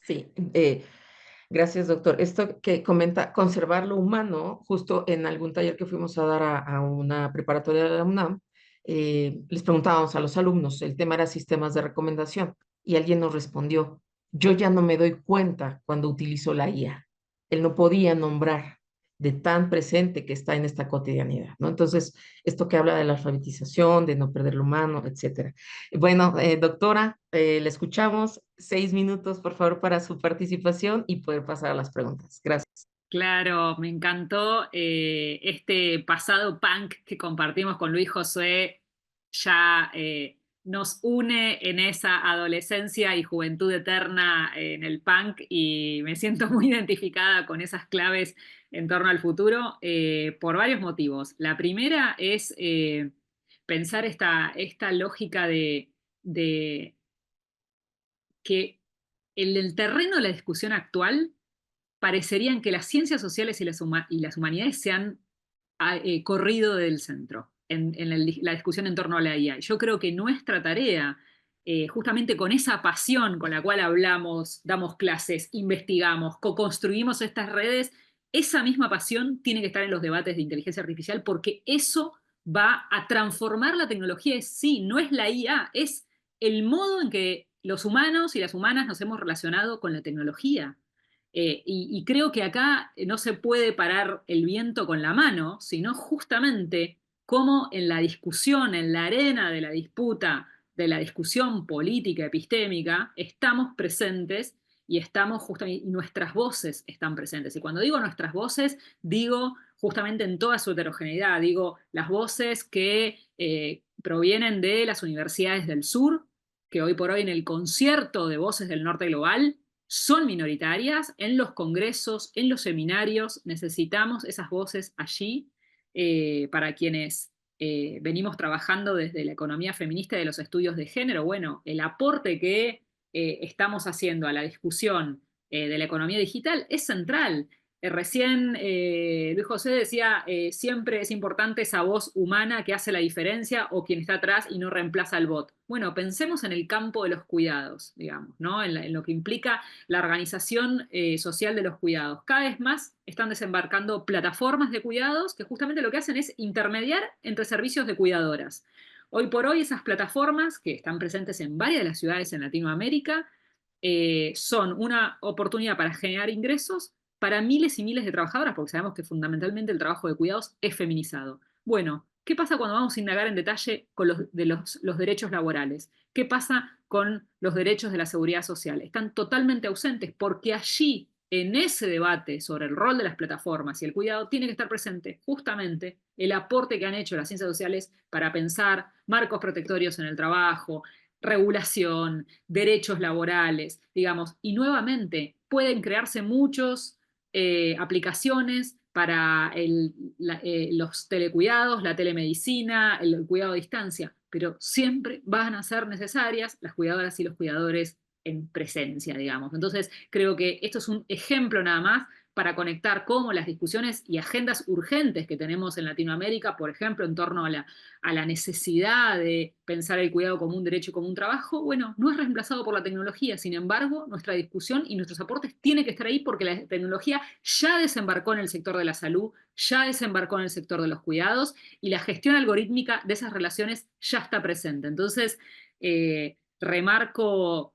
Sí, gracias, doctor. Esto que comenta, conservar lo humano, justo en algún taller que fuimos a dar a una preparatoria de la UNAM, les preguntábamos a los alumnos, el tema era sistemas de recomendación, y alguien nos respondió, yo ya no me doy cuenta cuando utilizo la IA. Él no podía nombrar de tan presente que está en esta cotidianidad, ¿no? Entonces, esto que habla de la alfabetización, de no perder lo humano, etcétera. Bueno, doctora, le escuchamos. 6 minutos, por favor, para su participación y poder pasar a las preguntas. Gracias. Claro, me encantó este pasado punk que compartimos con Luis Josué, ya nos une en esa adolescencia y juventud eterna en el punk y me siento muy identificada con esas claves en torno al futuro por varios motivos. La primera es pensar esta lógica de que en el terreno de la discusión actual parecerían que las ciencias sociales y las humanidades se han corrido del centro en la discusión en torno a la IA. Yo creo que nuestra tarea, justamente con esa pasión con la cual hablamos, damos clases, investigamos, co-construimos estas redes, esa misma pasión tiene que estar en los debates de inteligencia artificial porque eso va a transformar la tecnología. Sí, no es la IA, es el modo en que los humanos y las humanas nos hemos relacionado con la tecnología. Y creo que acá no se puede parar el viento con la mano, sino justamente cómo en la discusión, en la arena de la disputa, de la discusión política, epistémica, estamos presentes y estamos justamente, y nuestras voces están presentes. Y cuando digo nuestras voces, digo justamente en toda su heterogeneidad, digo las voces que provienen de las universidades del sur, que hoy por hoy en el concierto de voces del norte global son minoritarias, en los congresos, en los seminarios, necesitamos esas voces allí para quienes venimos trabajando desde la economía feminista y de los estudios de género. Bueno, el aporte que estamos haciendo a la discusión de la economía digital es central. Recién Luis José decía, siempre es importante esa voz humana que hace la diferencia o quien está atrás y no reemplaza al bot. Bueno, pensemos en el campo de los cuidados, digamos, ¿no? En lo que implica la organización social de los cuidados. Cada vez más están desembarcando plataformas de cuidados que justamente lo que hacen es intermediar entre servicios de cuidadoras. Hoy por hoy esas plataformas, que están presentes en varias de las ciudades en Latinoamérica, son una oportunidad para generar ingresos para miles y miles de trabajadoras, porque sabemos que fundamentalmente el trabajo de cuidados es feminizado. Bueno, ¿qué pasa cuando vamos a indagar en detalle con los derechos laborales? ¿Qué pasa con los derechos de la seguridad social? Están totalmente ausentes porque allí, en ese debate sobre el rol de las plataformas y el cuidado, tiene que estar presente justamente el aporte que han hecho las ciencias sociales para pensar marcos protectorios en el trabajo, regulación, derechos laborales, digamos, y nuevamente pueden crearse muchos aplicaciones para los telecuidados, la telemedicina, el cuidado a distancia, pero siempre van a ser necesarias las cuidadoras y los cuidadores en presencia, digamos. Entonces, creo que esto es un ejemplo nada más para conectar cómo las discusiones y agendas urgentes que tenemos en Latinoamérica, por ejemplo, en torno a la necesidad de pensar el cuidado como un derecho y como un trabajo, bueno, no es reemplazado por la tecnología. Sin embargo, nuestra discusión y nuestros aportes tienen que estar ahí porque la tecnología ya desembarcó en el sector de la salud, ya desembarcó en el sector de los cuidados y la gestión algorítmica de esas relaciones ya está presente. Entonces, remarco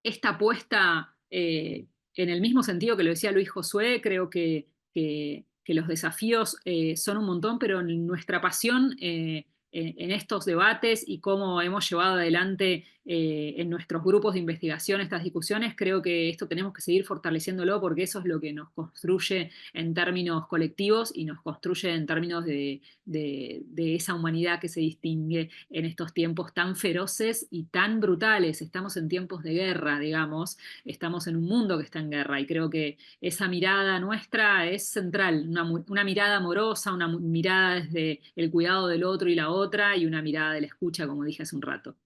esta apuesta en el mismo sentido que lo decía Luis Josué. Creo que los desafíos son un montón, pero nuestra pasión en estos debates y cómo hemos llevado adelante en nuestros grupos de investigación estas discusiones. Creo que esto tenemos que seguir fortaleciéndolo porque eso es lo que nos construye en términos colectivos y nos construye en términos de esa humanidad que se distingue en estos tiempos tan feroces y tan brutales. Estamos en tiempos de guerra, digamos, estamos en un mundo que está en guerra y creo que esa mirada nuestra es central, una mirada amorosa, una mirada desde el cuidado del otro y la otra y una mirada de la escucha, como dije hace un rato.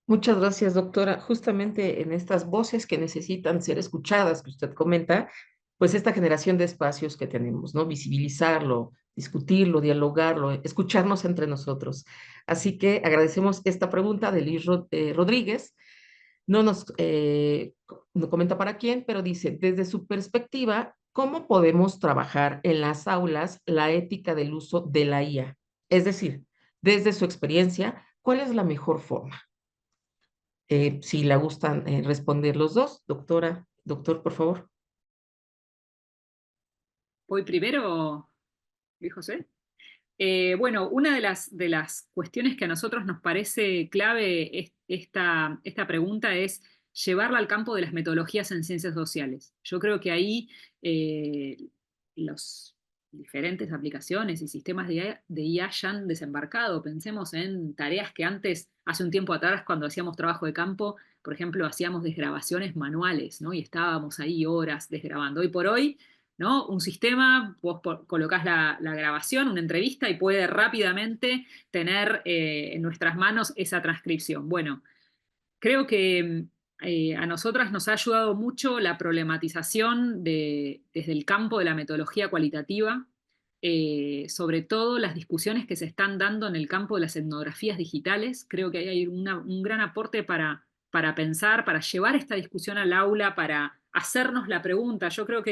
Muchas gracias, doctora. Justamente en estas voces que necesitan ser escuchadas, que usted comenta, pues esta generación de espacios que tenemos, ¿no? Visibilizarlo, discutirlo, dialogarlo, escucharnos entre nosotros. Así que agradecemos esta pregunta de Liz Rodríguez. No no comenta para quién, pero dice, desde su perspectiva, ¿cómo podemos trabajar en las aulas la ética del uso de la IA? Es decir, desde su experiencia, ¿cuál es la mejor forma? Si le gustan responder los dos, doctora, doctor, por favor. ¿Voy primero, Luis José? Bueno, una de las cuestiones que a nosotros nos parece clave esta pregunta es llevarla al campo de las metodologías en ciencias sociales. Yo creo que ahí los diferentes aplicaciones y sistemas de IA ya han desembarcado. Pensemos en tareas que antes, hace un tiempo atrás, cuando hacíamos trabajo de campo, por ejemplo, hacíamos desgrabaciones manuales, ¿no? Y estábamos ahí horas desgrabando. Hoy por hoy, ¿no? Un sistema, vos colocás la grabación, una entrevista y puede rápidamente tener en nuestras manos esa transcripción. Bueno, creo que a nosotras nos ha ayudado mucho la problematización desde el campo de la metodología cualitativa, sobre todo las discusiones que se están dando en el campo de las etnografías digitales. Creo que ahí hay un gran aporte para pensar, para llevar esta discusión al aula, para hacernos la pregunta. Yo creo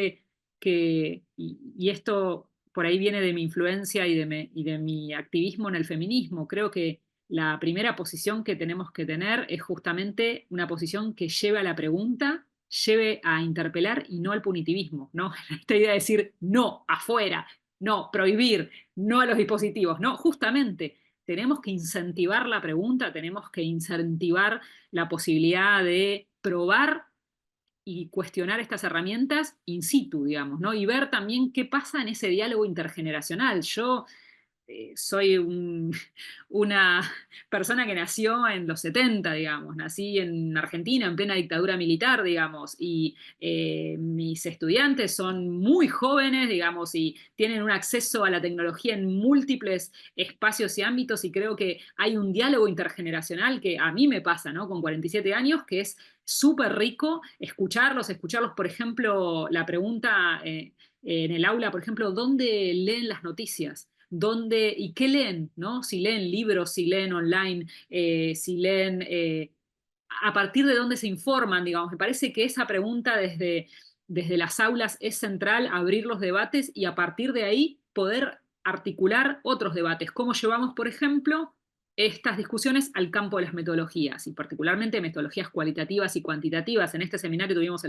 y esto por ahí viene de mi influencia y de mi activismo en el feminismo, creo que la primera posición que tenemos que tener es justamente una posición que lleve a la pregunta, lleve a interpelar y no al punitivismo, ¿no? Esta idea de decir no, afuera, no, prohibir, no a los dispositivos, no, justamente tenemos que incentivar la pregunta, tenemos que incentivar la posibilidad de probar y cuestionar estas herramientas in situ, digamos, ¿no? Y ver también qué pasa en ese diálogo intergeneracional. Yo soy una persona que nació en los 70, digamos, nací en Argentina en plena dictadura militar, digamos, y mis estudiantes son muy jóvenes, digamos, y tienen un acceso a la tecnología en múltiples espacios y ámbitos, y creo que hay un diálogo intergeneracional que a mí me pasa, ¿no? Con 47 años, que es súper rico escucharlos, por ejemplo, la pregunta en el aula, por ejemplo, ¿dónde leen las noticias? ¿Dónde y qué leen? ¿No? Si leen libros, si leen online, si leen a partir de dónde se informan, digamos. Me parece que esa pregunta desde las aulas es central, abrir los debates y a partir de ahí poder articular otros debates. ¿Cómo llevamos, por ejemplo, estas discusiones al campo de las metodologías y particularmente metodologías cualitativas y cuantitativas? En este seminario tuvimos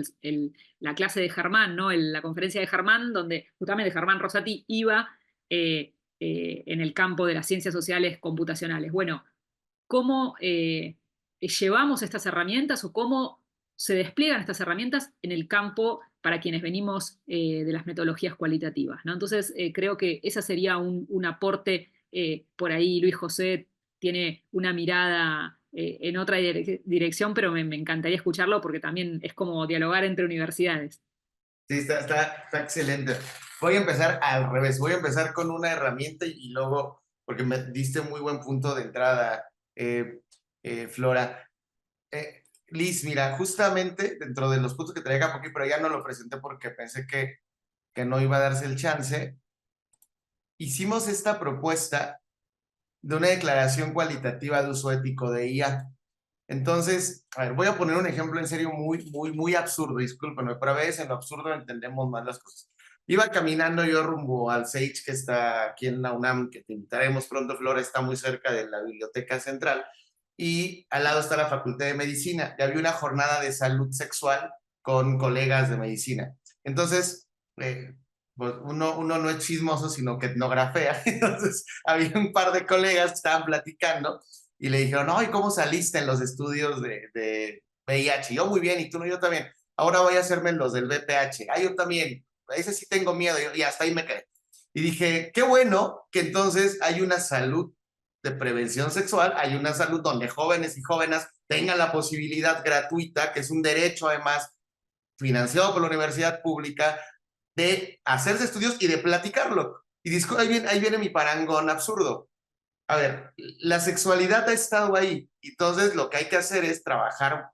la clase de Germán, ¿no? La conferencia de Germán, donde justamente Germán Rosati iba en el campo de las ciencias sociales computacionales. Bueno, ¿cómo llevamos estas herramientas o cómo se despliegan estas herramientas en el campo para quienes venimos de las metodologías cualitativas, ¿no? Entonces, creo que ese sería un aporte. Por ahí Luis José tiene una mirada en otra dirección, pero me encantaría escucharlo porque también es como dialogar entre universidades. Sí, está excelente. Voy a empezar al revés. Voy a empezar con una herramienta y luego, porque me diste muy buen punto de entrada, Flora. Liz, mira, justamente dentro de los puntos que traía acá, pero ya no lo presenté porque pensé que no iba a darse el chance. Hicimos esta propuesta de una declaración cualitativa de uso ético de IA. Entonces, a ver, voy a poner un ejemplo en serio muy absurdo, discúlpenme, pero a veces en lo absurdo entendemos más las cosas. Iba caminando yo rumbo al Sage, que está aquí en la UNAM, que te invitaremos pronto, Flora, está muy cerca de la Biblioteca Central, y al lado está la Facultad de Medicina, y había una jornada de salud sexual con colegas de medicina. Entonces, pues uno no es chismoso, sino que etnografea. Entonces, había un par de colegas que estaban platicando y le dijeron, no, ¿y cómo saliste en los estudios de VIH? Y yo, muy bien, y tú no, yo también. Ahora voy a hacerme los del VPH. Ah, yo también. Ese sí tengo miedo. Y hasta ahí me quedé. Y dije, qué bueno que entonces hay una salud de prevención sexual, hay una salud donde jóvenes y jóvenes tengan la posibilidad gratuita, que es un derecho además financiado por la universidad pública, de hacerse estudios y de platicarlo. Y ahí viene mi parangón absurdo. A ver, la sexualidad ha estado ahí, entonces lo que hay que hacer es trabajar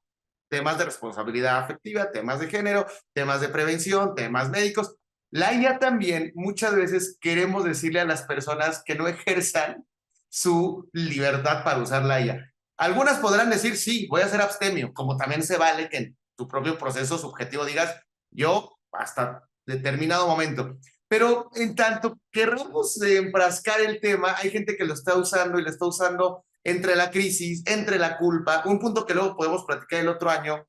temas de responsabilidad afectiva, temas de género, temas de prevención, temas médicos. La IA también, muchas veces queremos decirle a las personas que no ejerzan su libertad para usar la IA. Algunas podrán decir, sí, voy a ser abstemio, como también se vale que en tu propio proceso subjetivo digas, yo hasta determinado momento. Pero en tanto queramos enfrascar el tema, hay gente que lo está usando y lo está usando entre la crisis, entre la culpa. Un punto que luego podemos platicar el otro año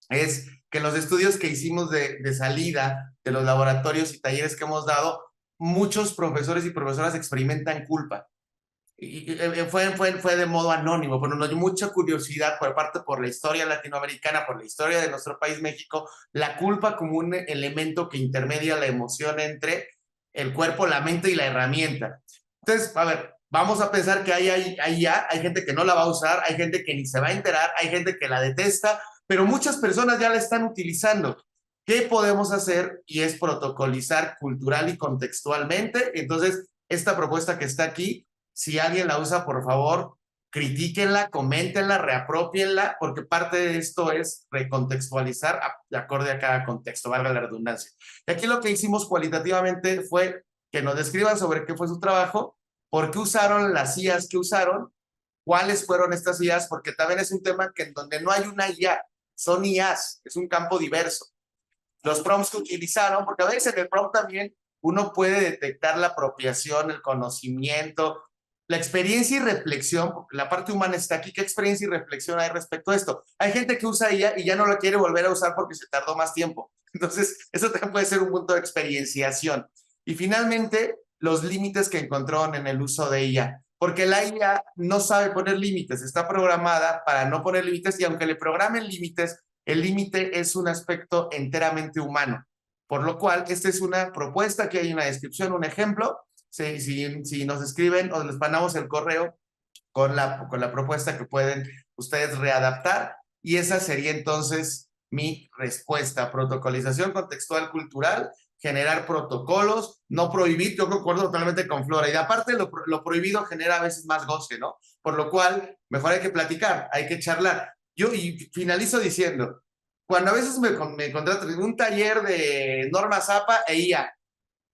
es que en los estudios que hicimos de salida de los laboratorios y talleres que hemos dado, muchos profesores y profesoras experimentan culpa. Fue de modo anónimo, pero nos dio mucha curiosidad por parte por la historia latinoamericana, por la historia de nuestro país México, la culpa como un elemento que intermedia la emoción entre el cuerpo, la mente y la herramienta. Entonces, a ver, vamos a pensar que hay gente que no la va a usar, hay gente que ni se va a enterar, hay gente que la detesta, pero muchas personas ya la están utilizando. ¿Qué podemos hacer? Y es protocolizar cultural y contextualmente. Entonces, esta propuesta que está aquí, si alguien la usa, por favor, critíquenla, coméntenla, reapropienla, porque parte de esto es recontextualizar de acorde a cada contexto, valga la redundancia. Y aquí lo que hicimos cualitativamente fue que nos describan sobre qué fue su trabajo, por qué usaron las IAs que usaron, cuáles fueron estas IAs, porque también es un tema que en donde no hay una IA, son IAs, es un campo diverso. Los prompts que utilizaron, porque a veces en el prompt también uno puede detectar la apropiación, el conocimiento, la experiencia y reflexión, porque la parte humana está aquí. ¿Qué experiencia y reflexión hay respecto a esto? Hay gente que usa ella y ya no la quiere volver a usar porque se tardó más tiempo. Entonces, eso también puede ser un punto de experienciación. Y finalmente, los límites que encontraron en el uso de ella. Porque la IA no sabe poner límites, está programada para no poner límites y aunque le programen límites, el límite es un aspecto enteramente humano. Por lo cual, esta es una propuesta que hay una descripción, un ejemplo. Si nos escriben o les mandamos el correo con la propuesta que pueden ustedes readaptar, y esa sería entonces mi respuesta: protocolización contextual cultural, generar protocolos, no prohibir. Yo concuerdo totalmente con Flora, y aparte lo prohibido genera a veces más goce, ¿no? Por lo cual, mejor hay que platicar, hay que charlar. Yo y finalizo diciendo, cuando a veces me contratan en un taller de Norma Zapa e IA,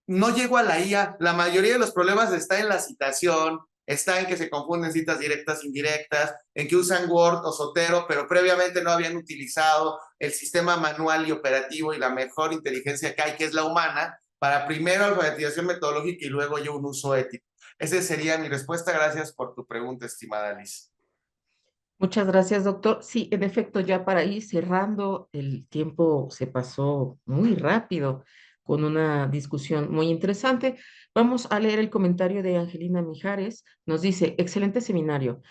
no llego a la IA. La mayoría de los problemas está en la citación, está en que se confunden citas directas, indirectas, en que usan Word o Zotero, pero previamente no habían utilizado el sistema manual y operativo y la mejor inteligencia que hay, que es la humana, para primero alfabetización metodológica y luego yo un uso ético. Esa sería mi respuesta. Gracias por tu pregunta, estimada Liz. Muchas gracias, doctor. Sí, en efecto, ya para ir cerrando, el tiempo se pasó muy rápido con una discusión muy interesante. Vamos a leer el comentario de Angelina Mijares. Nos dice, excelente seminario.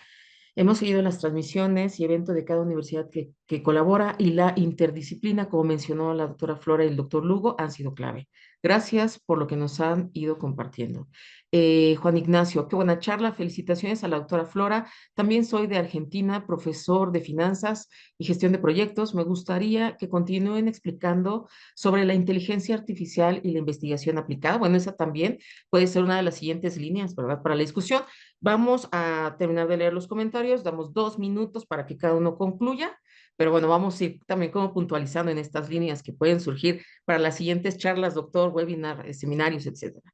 Hemos seguido las transmisiones y eventos de cada universidad que colabora, y la interdisciplina, como mencionó la doctora Flora y el doctor Lugo, han sido clave. Gracias por lo que nos han ido compartiendo. Juan Ignacio, qué buena charla. Felicitaciones a la doctora Flora. También soy de Argentina, profesor de finanzas y gestión de proyectos. Me gustaría que continúen explicando sobre la inteligencia artificial y la investigación aplicada. Bueno, esa también puede ser una de las siguientes líneas, ¿verdad?, para la discusión. Vamos a terminar de leer los comentarios, damos 2 minutos para que cada uno concluya, pero bueno, vamos a ir también como puntualizando en estas líneas que pueden surgir para las siguientes charlas, doctor, webinar, seminarios, etcétera.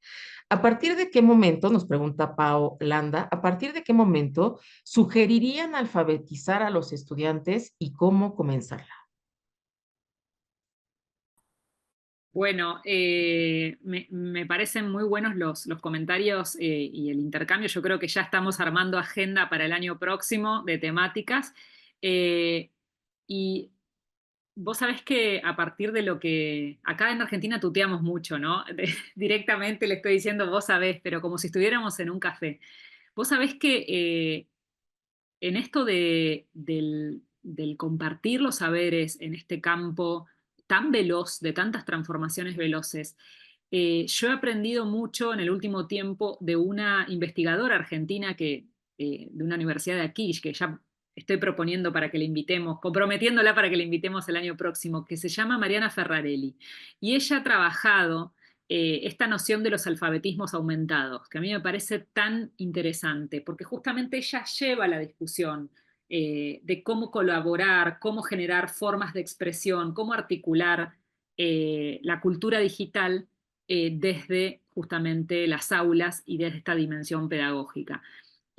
¿A partir de qué momento, nos pregunta Pao Landa, a partir de qué momento sugerirían alfabetizar a los estudiantes y cómo comenzarla? Bueno, me parecen muy buenos los comentarios y el intercambio. Yo creo que ya estamos armando agenda para el año próximo de temáticas. Y vos sabés que a partir de lo que acá en Argentina tuteamos mucho, ¿no? Directamente le estoy diciendo vos sabés, pero como si estuviéramos en un café. Vos sabés que en esto del compartir los saberes en este campo tan veloz, de tantas transformaciones veloces, yo he aprendido mucho en el último tiempo de una investigadora argentina de una universidad de aquí, que ya estoy proponiendo para que la invitemos, comprometiéndola para que la invitemos el año próximo, que se llama Mariana Ferrarelli. Y ella ha trabajado esta noción de los alfabetismos aumentados, que a mí me parece tan interesante, porque justamente ella lleva la discusión de cómo colaborar, cómo generar formas de expresión, cómo articular la cultura digital desde justamente las aulas y desde esta dimensión pedagógica.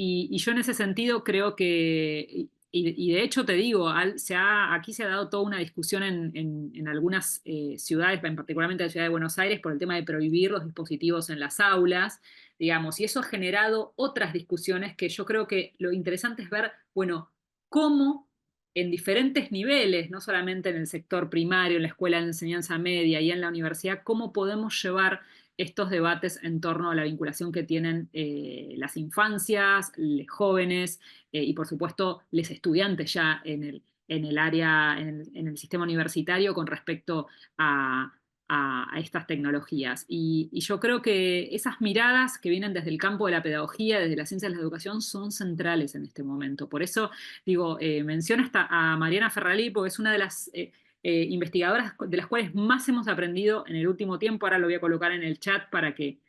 Y yo en ese sentido creo que, y de hecho te digo, aquí se ha dado toda una discusión en algunas ciudades, particularmente en la ciudad de Buenos Aires, por el tema de prohibir los dispositivos en las aulas, digamos, y eso ha generado otras discusiones que yo creo que lo interesante es ver, bueno, cómo en diferentes niveles, no solamente en el sector primario, en la escuela de enseñanza media y en la universidad, cómo podemos llevar estos debates en torno a la vinculación que tienen las infancias, los jóvenes y por supuesto los estudiantes ya en el área, en el sistema universitario con respecto a estas tecnologías. Y yo creo que esas miradas que vienen desde el campo de la pedagogía, desde las ciencias de la educación, son centrales en este momento. Por eso digo, menciono a Mariana Ferralí, porque es una de las investigadoras de las cuales más hemos aprendido en el último tiempo. Ahora lo voy a colocar en el chat para que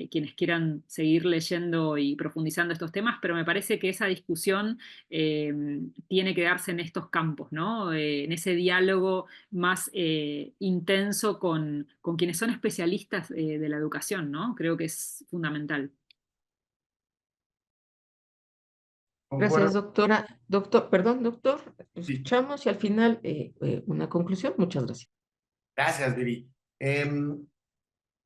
quienes quieran seguir leyendo y profundizando estos temas, pero me parece que esa discusión tiene que darse en estos campos, ¿no? En ese diálogo más intenso con quienes son especialistas de la educación, ¿no? Creo que es fundamental. Gracias, Concuerdo. doctora. Perdón, doctor, lo Sí, escuchamos y al final una conclusión. Muchas gracias. gracias, Viri.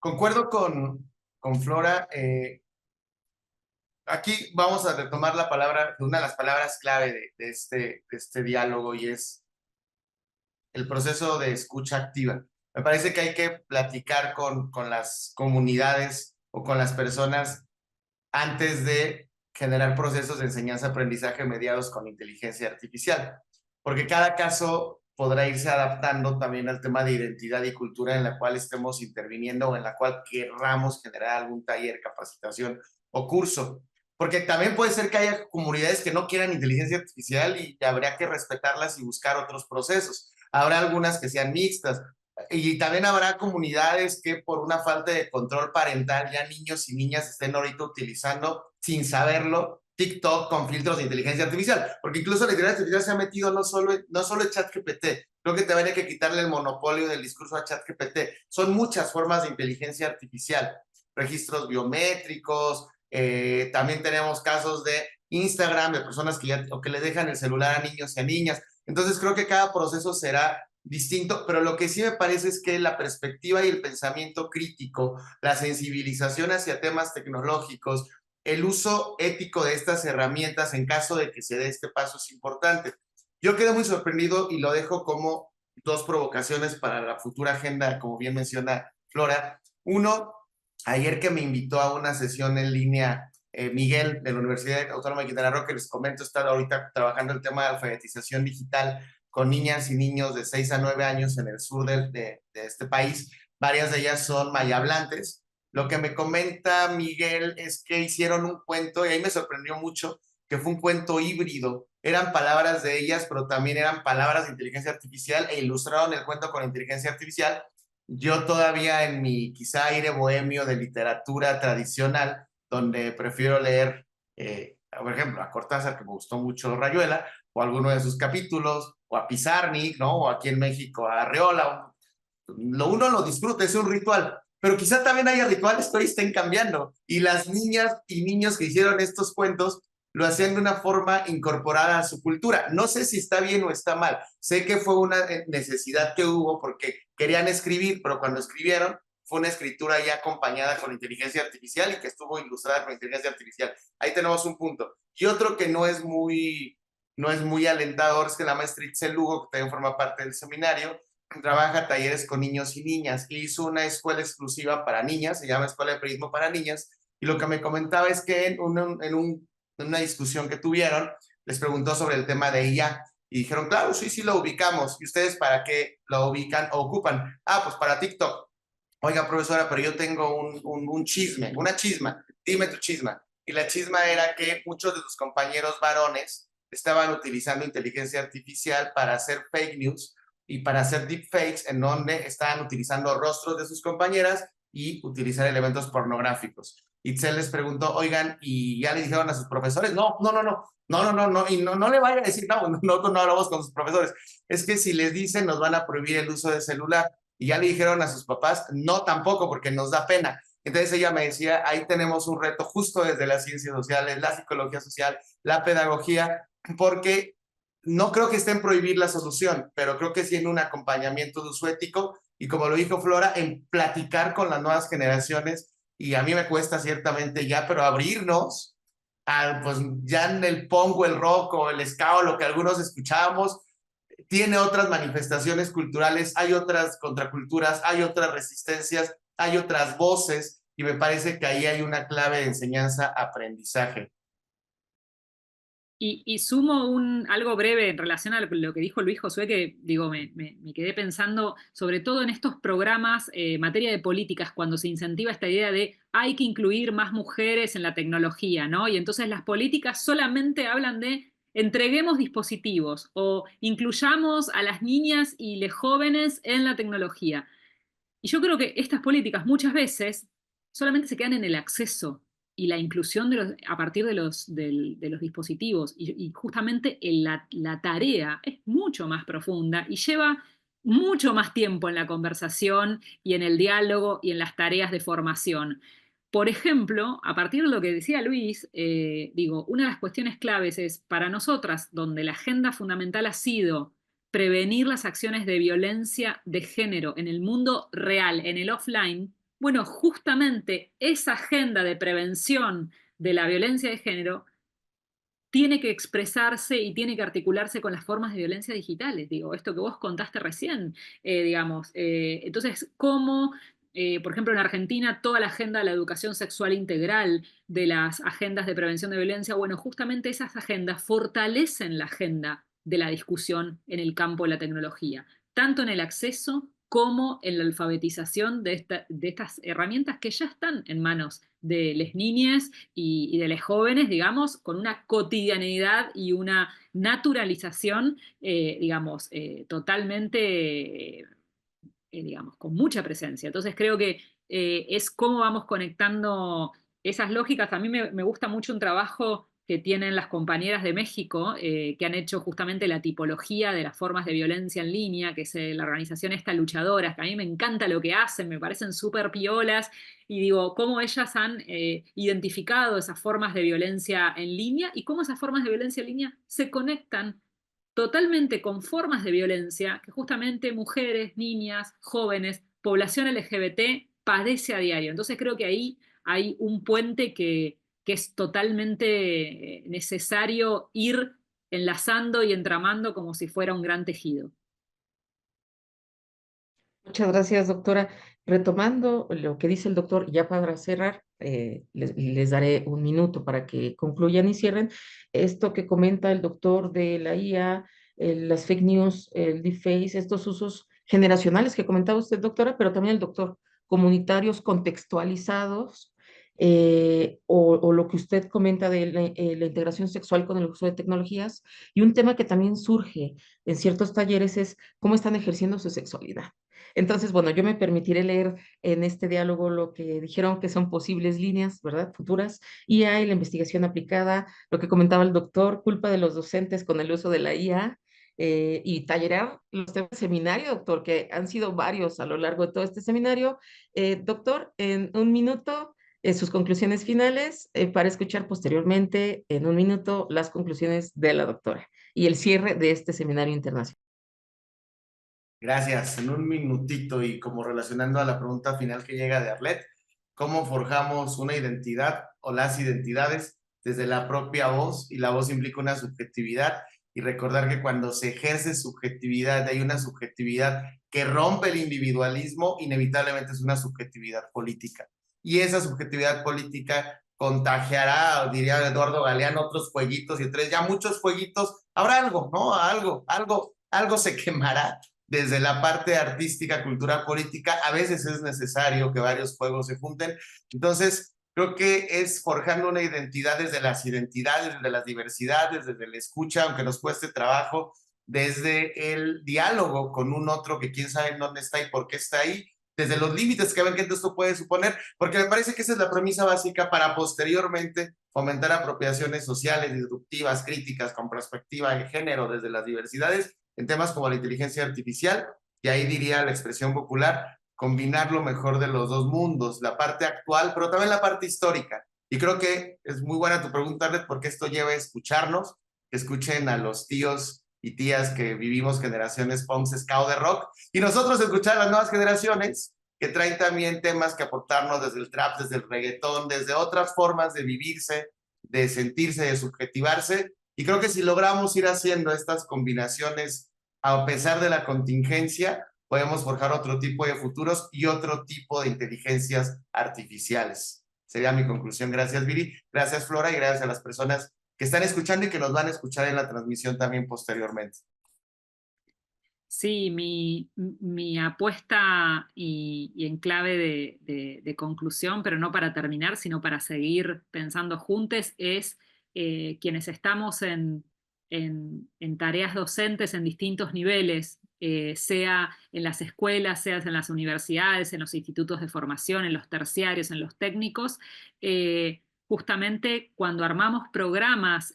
Concuerdo con Flora. Aquí vamos a retomar la palabra, una de las palabras clave de este diálogo y es el proceso de escucha activa. Me parece que hay que platicar con las comunidades o con las personas antes de generar procesos de enseñanza-aprendizaje mediados con inteligencia artificial, porque cada caso podrá irse adaptando también al tema de identidad y cultura en la cual estemos interviniendo o en la cual querramos generar algún taller, capacitación o curso. Porque también puede ser que haya comunidades que no quieran inteligencia artificial y habría que respetarlas y buscar otros procesos. Habrá algunas que sean mixtas, y también habrá comunidades que por una falta de control parental ya niños y niñas estén ahorita utilizando sin saberlo TikTok con filtros de inteligencia artificial, porque incluso la inteligencia artificial se ha metido no solo en ChatGPT, creo que te habría que quitarle el monopolio del discurso a ChatGPT. Son muchas formas de inteligencia artificial, registros biométricos, también tenemos casos de Instagram, de personas que le dejan el celular a niños y a niñas. Entonces creo que cada proceso será distinto, pero lo que sí me parece es que la perspectiva y el pensamiento crítico, la sensibilización hacia temas tecnológicos, el uso ético de estas herramientas en caso de que se dé este paso es importante. Yo quedé muy sorprendido y lo dejo como dos provocaciones para la futura agenda, como bien menciona Flora. Uno, ayer que me invitó a una sesión en línea Miguel de la Universidad Autónoma de Quintana Roo, que les comento, está ahorita trabajando el tema de alfabetización digital con niñas y niños de 6 a 9 años en el sur de este país. Varias de ellas son mayablantes. Lo que me comenta Miguel es que hicieron un cuento, y ahí me sorprendió mucho, que fue un cuento híbrido. Eran palabras de ellas, pero también eran palabras de inteligencia artificial e ilustraron el cuento con inteligencia artificial. Yo todavía en mi quizá aire bohemio de literatura tradicional, donde prefiero leer, por ejemplo, a Cortázar, que me gustó mucho Rayuela, o alguno de sus capítulos, o a Pizarnik, ¿no? O aquí en México a Arreola. Uno lo disfruta, es un ritual, pero quizá también haya rituales que hoy estén cambiando. Y las niñas y niños que hicieron estos cuentos lo hacían de una forma incorporada a su cultura. No sé si está bien o está mal. Sé que fue una necesidad que hubo porque querían escribir, pero cuando escribieron fue una escritura ya acompañada con inteligencia artificial y que estuvo ilustrada con inteligencia artificial. Ahí tenemos un punto. Y otro que no es muy no es muy alentador es que la maestra Itzel Lugo, que también forma parte del seminario, trabaja talleres con niños y niñas, y hizo una escuela exclusiva para niñas, se llama Escuela de Periodismo para Niñas, y lo que me comentaba es que en una discusión que tuvieron, les preguntó sobre el tema de IA, y dijeron, claro, sí, sí lo ubicamos, ¿y ustedes para qué lo ubican o ocupan? Ah, pues para TikTok. Oiga, profesora, pero yo tengo un chisme, una chisma, dime tu chisma. Y la chisma era que muchos de tus compañeros varones estaban utilizando inteligencia artificial para hacer fake news y para hacer deepfakes, en donde estaban utilizando rostros de sus compañeras y utilizar elementos pornográficos. Itzel les preguntó, oigan, ¿y ya le dijeron a sus profesores? No, no, no, no, no, no, no, no, y no le vaya a decir, no hablamos con sus profesores. Es que si les dicen, nos van a prohibir el uso de celular. Y ya le dijeron a sus papás, no tampoco, porque nos da pena. Entonces ella me decía, ahí tenemos un reto justo desde las ciencias sociales, la psicología social, la pedagogía, porque no creo que esté en prohibir la solución, pero creo que sí en un acompañamiento de uso ético y como lo dijo Flora, en platicar con las nuevas generaciones y a mí me cuesta ciertamente ya, pero abrirnos al, pues ya en el punk o el rock o el ska o lo que algunos escuchábamos, tiene otras manifestaciones culturales, hay otras contraculturas, hay otras resistencias, hay otras voces y me parece que ahí hay una clave de enseñanza-aprendizaje. Y sumo algo breve en relación a lo que dijo Luis Josué, que digo, me quedé pensando, sobre todo en estos programas, materia de políticas, cuando se incentiva esta idea de hay que incluir más mujeres en la tecnología, ¿no? Y entonces las políticas solamente hablan de entreguemos dispositivos o incluyamos a las niñas y los jóvenes en la tecnología. Y yo creo que estas políticas muchas veces solamente se quedan en el acceso y la inclusión a partir de los dispositivos. Y justamente la tarea es mucho más profunda y lleva mucho más tiempo en la conversación y en el diálogo y en las tareas de formación. Por ejemplo, a partir de lo que decía Luis, digo, una de las cuestiones claves es para nosotras, donde la agenda fundamental ha sido prevenir las acciones de violencia de género en el mundo real, en el offline, bueno, justamente esa agenda de prevención de la violencia de género tiene que expresarse y tiene que articularse con las formas de violencia digitales. Digo, esto que vos contaste recién, digamos. Entonces, ¿cómo, por ejemplo, en Argentina, toda la agenda de la educación sexual integral, de las agendas de prevención de violencia, bueno, justamente esas agendas fortalecen la agenda de la discusión en el campo de la tecnología, tanto en el acceso como en la alfabetización de estas herramientas que ya están en manos de las niñas y de los jóvenes, digamos, con una cotidianidad y una naturalización, digamos, totalmente, digamos, con mucha presencia. Entonces creo que es cómo vamos conectando esas lógicas. A mí me gusta mucho un trabajo que tienen las compañeras de México, que han hecho justamente la tipología de las formas de violencia en línea, que es la organización esta Luchadoras, que a mí me encanta lo que hacen, me parecen súper piolas, y digo, cómo ellas han identificado esas formas de violencia en línea y cómo esas formas de violencia en línea se conectan totalmente con formas de violencia que justamente mujeres, niñas, jóvenes, población LGBT padece a diario. Entonces creo que ahí hay un puente que es totalmente necesario ir enlazando y entramando como si fuera un gran tejido. Muchas gracias, doctora. Retomando lo que dice el doctor, ya para cerrar, les daré un minuto para que concluyan y cierren. Esto que comenta el doctor de la IA, las fake news, el deepfake, estos usos generacionales que comentaba usted, doctora, pero también el doctor, comunitarios contextualizados, o lo que usted comenta de la integración sexual con el uso de tecnologías. Y un tema que también surge en ciertos talleres es cómo están ejerciendo su sexualidad. Entonces, bueno, yo me permitiré leer en este diálogo lo que dijeron que son posibles líneas, ¿verdad? Futuras, IA y la investigación aplicada, lo que comentaba el doctor, culpa de los docentes con el uso de la IA, y tallerear los temas del seminario, doctor, que han sido varios a lo largo de todo este seminario. Doctor, en un minuto, sus conclusiones finales, para escuchar posteriormente, en un minuto, las conclusiones de la doctora y el cierre de este seminario internacional. Gracias. En un minutito y como relacionando a la pregunta final que llega de Arlet, ¿cómo forjamos una identidad o las identidades desde la propia voz? Y la voz implica una subjetividad y recordar que cuando se ejerce subjetividad, hay una subjetividad que rompe el individualismo, inevitablemente es una subjetividad política. Y esa subjetividad política contagiará, diría Eduardo Galeano, otros fueguitos, y entre ya muchos fueguitos, habrá algo, ¿no? Algo se quemará desde la parte artística, cultural, política. A veces es necesario que varios fuegos se junten. Entonces, creo que es forjando una identidad desde las identidades, desde las diversidades, desde la escucha, aunque nos cueste trabajo, desde el diálogo con un otro que quién sabe dónde está y por qué está ahí, desde los límites que ven que esto puede suponer, porque me parece que esa es la premisa básica para posteriormente fomentar apropiaciones sociales, disruptivas, críticas, con perspectiva de género, desde las diversidades, en temas como la inteligencia artificial, y ahí diría la expresión popular, combinar lo mejor de los dos mundos, la parte actual, pero también la parte histórica. Y creo que es muy buena tu pregunta, Arlet, porque esto lleva a escucharnos, que escuchen a los tíos y tías que vivimos generaciones punk, ska de rock, y nosotros escuchar a las nuevas generaciones que traen también temas que aportarnos desde el trap, desde el reggaetón, desde otras formas de vivirse, de sentirse, de subjetivarse, y creo que si logramos ir haciendo estas combinaciones a pesar de la contingencia, podemos forjar otro tipo de futuros y otro tipo de inteligencias artificiales. Sería mi conclusión. Gracias, Viri. Gracias, Flora, y gracias a las personas que están escuchando y que nos van a escuchar en la transmisión también posteriormente. Sí, mi apuesta y en clave de conclusión, pero no para terminar, sino para seguir pensando juntos, es quienes estamos en tareas docentes en distintos niveles, sea en las escuelas, sea en las universidades, en los institutos de formación, en los terciarios, en los técnicos, justamente cuando armamos programas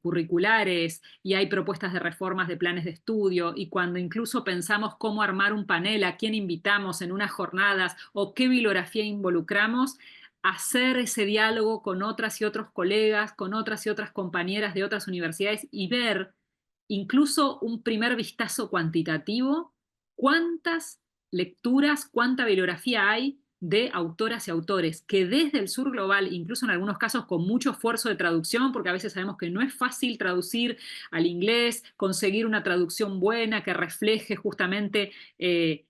curriculares y hay propuestas de reformas de planes de estudio, y cuando incluso pensamos cómo armar un panel, a quién invitamos en unas jornadas o qué bibliografía involucramos, hacer ese diálogo con otras y otros colegas, con otras y otras compañeras de otras universidades y ver incluso un primer vistazo cuantitativo, cuántas lecturas, cuánta bibliografía hay de autoras y autores que desde el sur global, incluso en algunos casos con mucho esfuerzo de traducción, porque a veces sabemos que no es fácil traducir al inglés, conseguir una traducción buena que refleje justamente el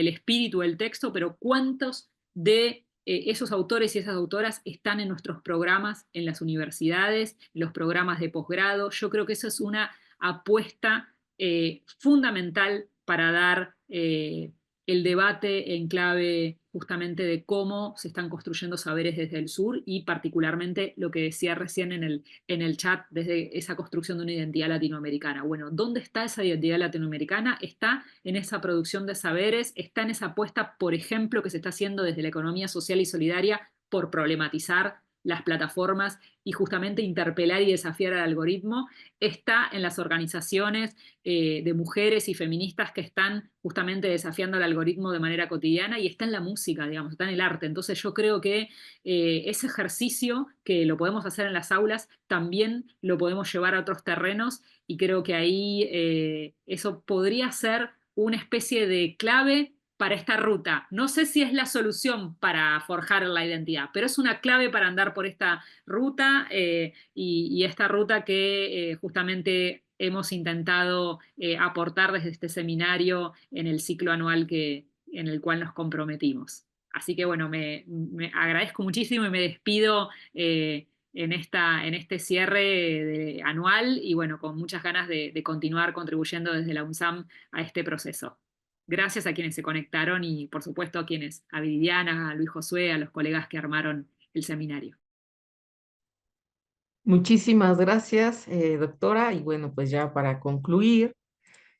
espíritu del texto, pero cuántos de esos autores y esas autoras están en nuestros programas en las universidades, en los programas de posgrado. Yo creo que eso es una apuesta fundamental para dar el debate en clave justamente de cómo se están construyendo saberes desde el sur y particularmente lo que decía recién en el chat desde esa construcción de una identidad latinoamericana. Bueno, ¿dónde está esa identidad latinoamericana? Está en esa producción de saberes, está en esa apuesta, por ejemplo, que se está haciendo desde la economía social y solidaria por problematizar las plataformas y justamente interpelar y desafiar al algoritmo, está en las organizaciones de mujeres y feministas que están justamente desafiando al algoritmo de manera cotidiana, y está en la música, digamos, está en el arte. Entonces yo creo que ese ejercicio que lo podemos hacer en las aulas, también lo podemos llevar a otros terrenos, y creo que ahí eso podría ser una especie de clave para esta ruta. No sé si es la solución para forjar la identidad, pero es una clave para andar por esta ruta y esta ruta que justamente hemos intentado aportar desde este seminario en el ciclo anual en el cual nos comprometimos. Así que bueno, me agradezco muchísimo y me despido en este cierre anual y bueno, con muchas ganas de continuar contribuyendo desde la UNSAM a este proceso. Gracias a quienes se conectaron y por supuesto a Viridiana, a Luis Josué, a los colegas que armaron el seminario. Muchísimas gracias, doctora. Y bueno, pues ya para concluir,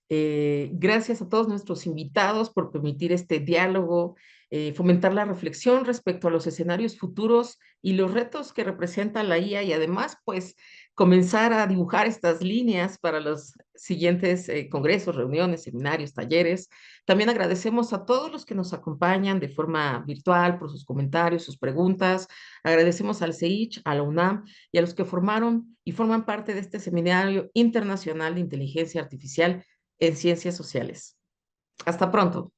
gracias a todos nuestros invitados por permitir este diálogo, fomentar la reflexión respecto a los escenarios futuros y los retos que representa la IA y además, pues, comenzar a dibujar estas líneas para los siguientes congresos, reuniones, seminarios, talleres. También agradecemos a todos los que nos acompañan de forma virtual por sus comentarios, sus preguntas. Agradecemos al CEICH, a la UNAM y a los que formaron y forman parte de este Seminario Internacional de Inteligencia Artificial en Ciencias Sociales. Hasta pronto.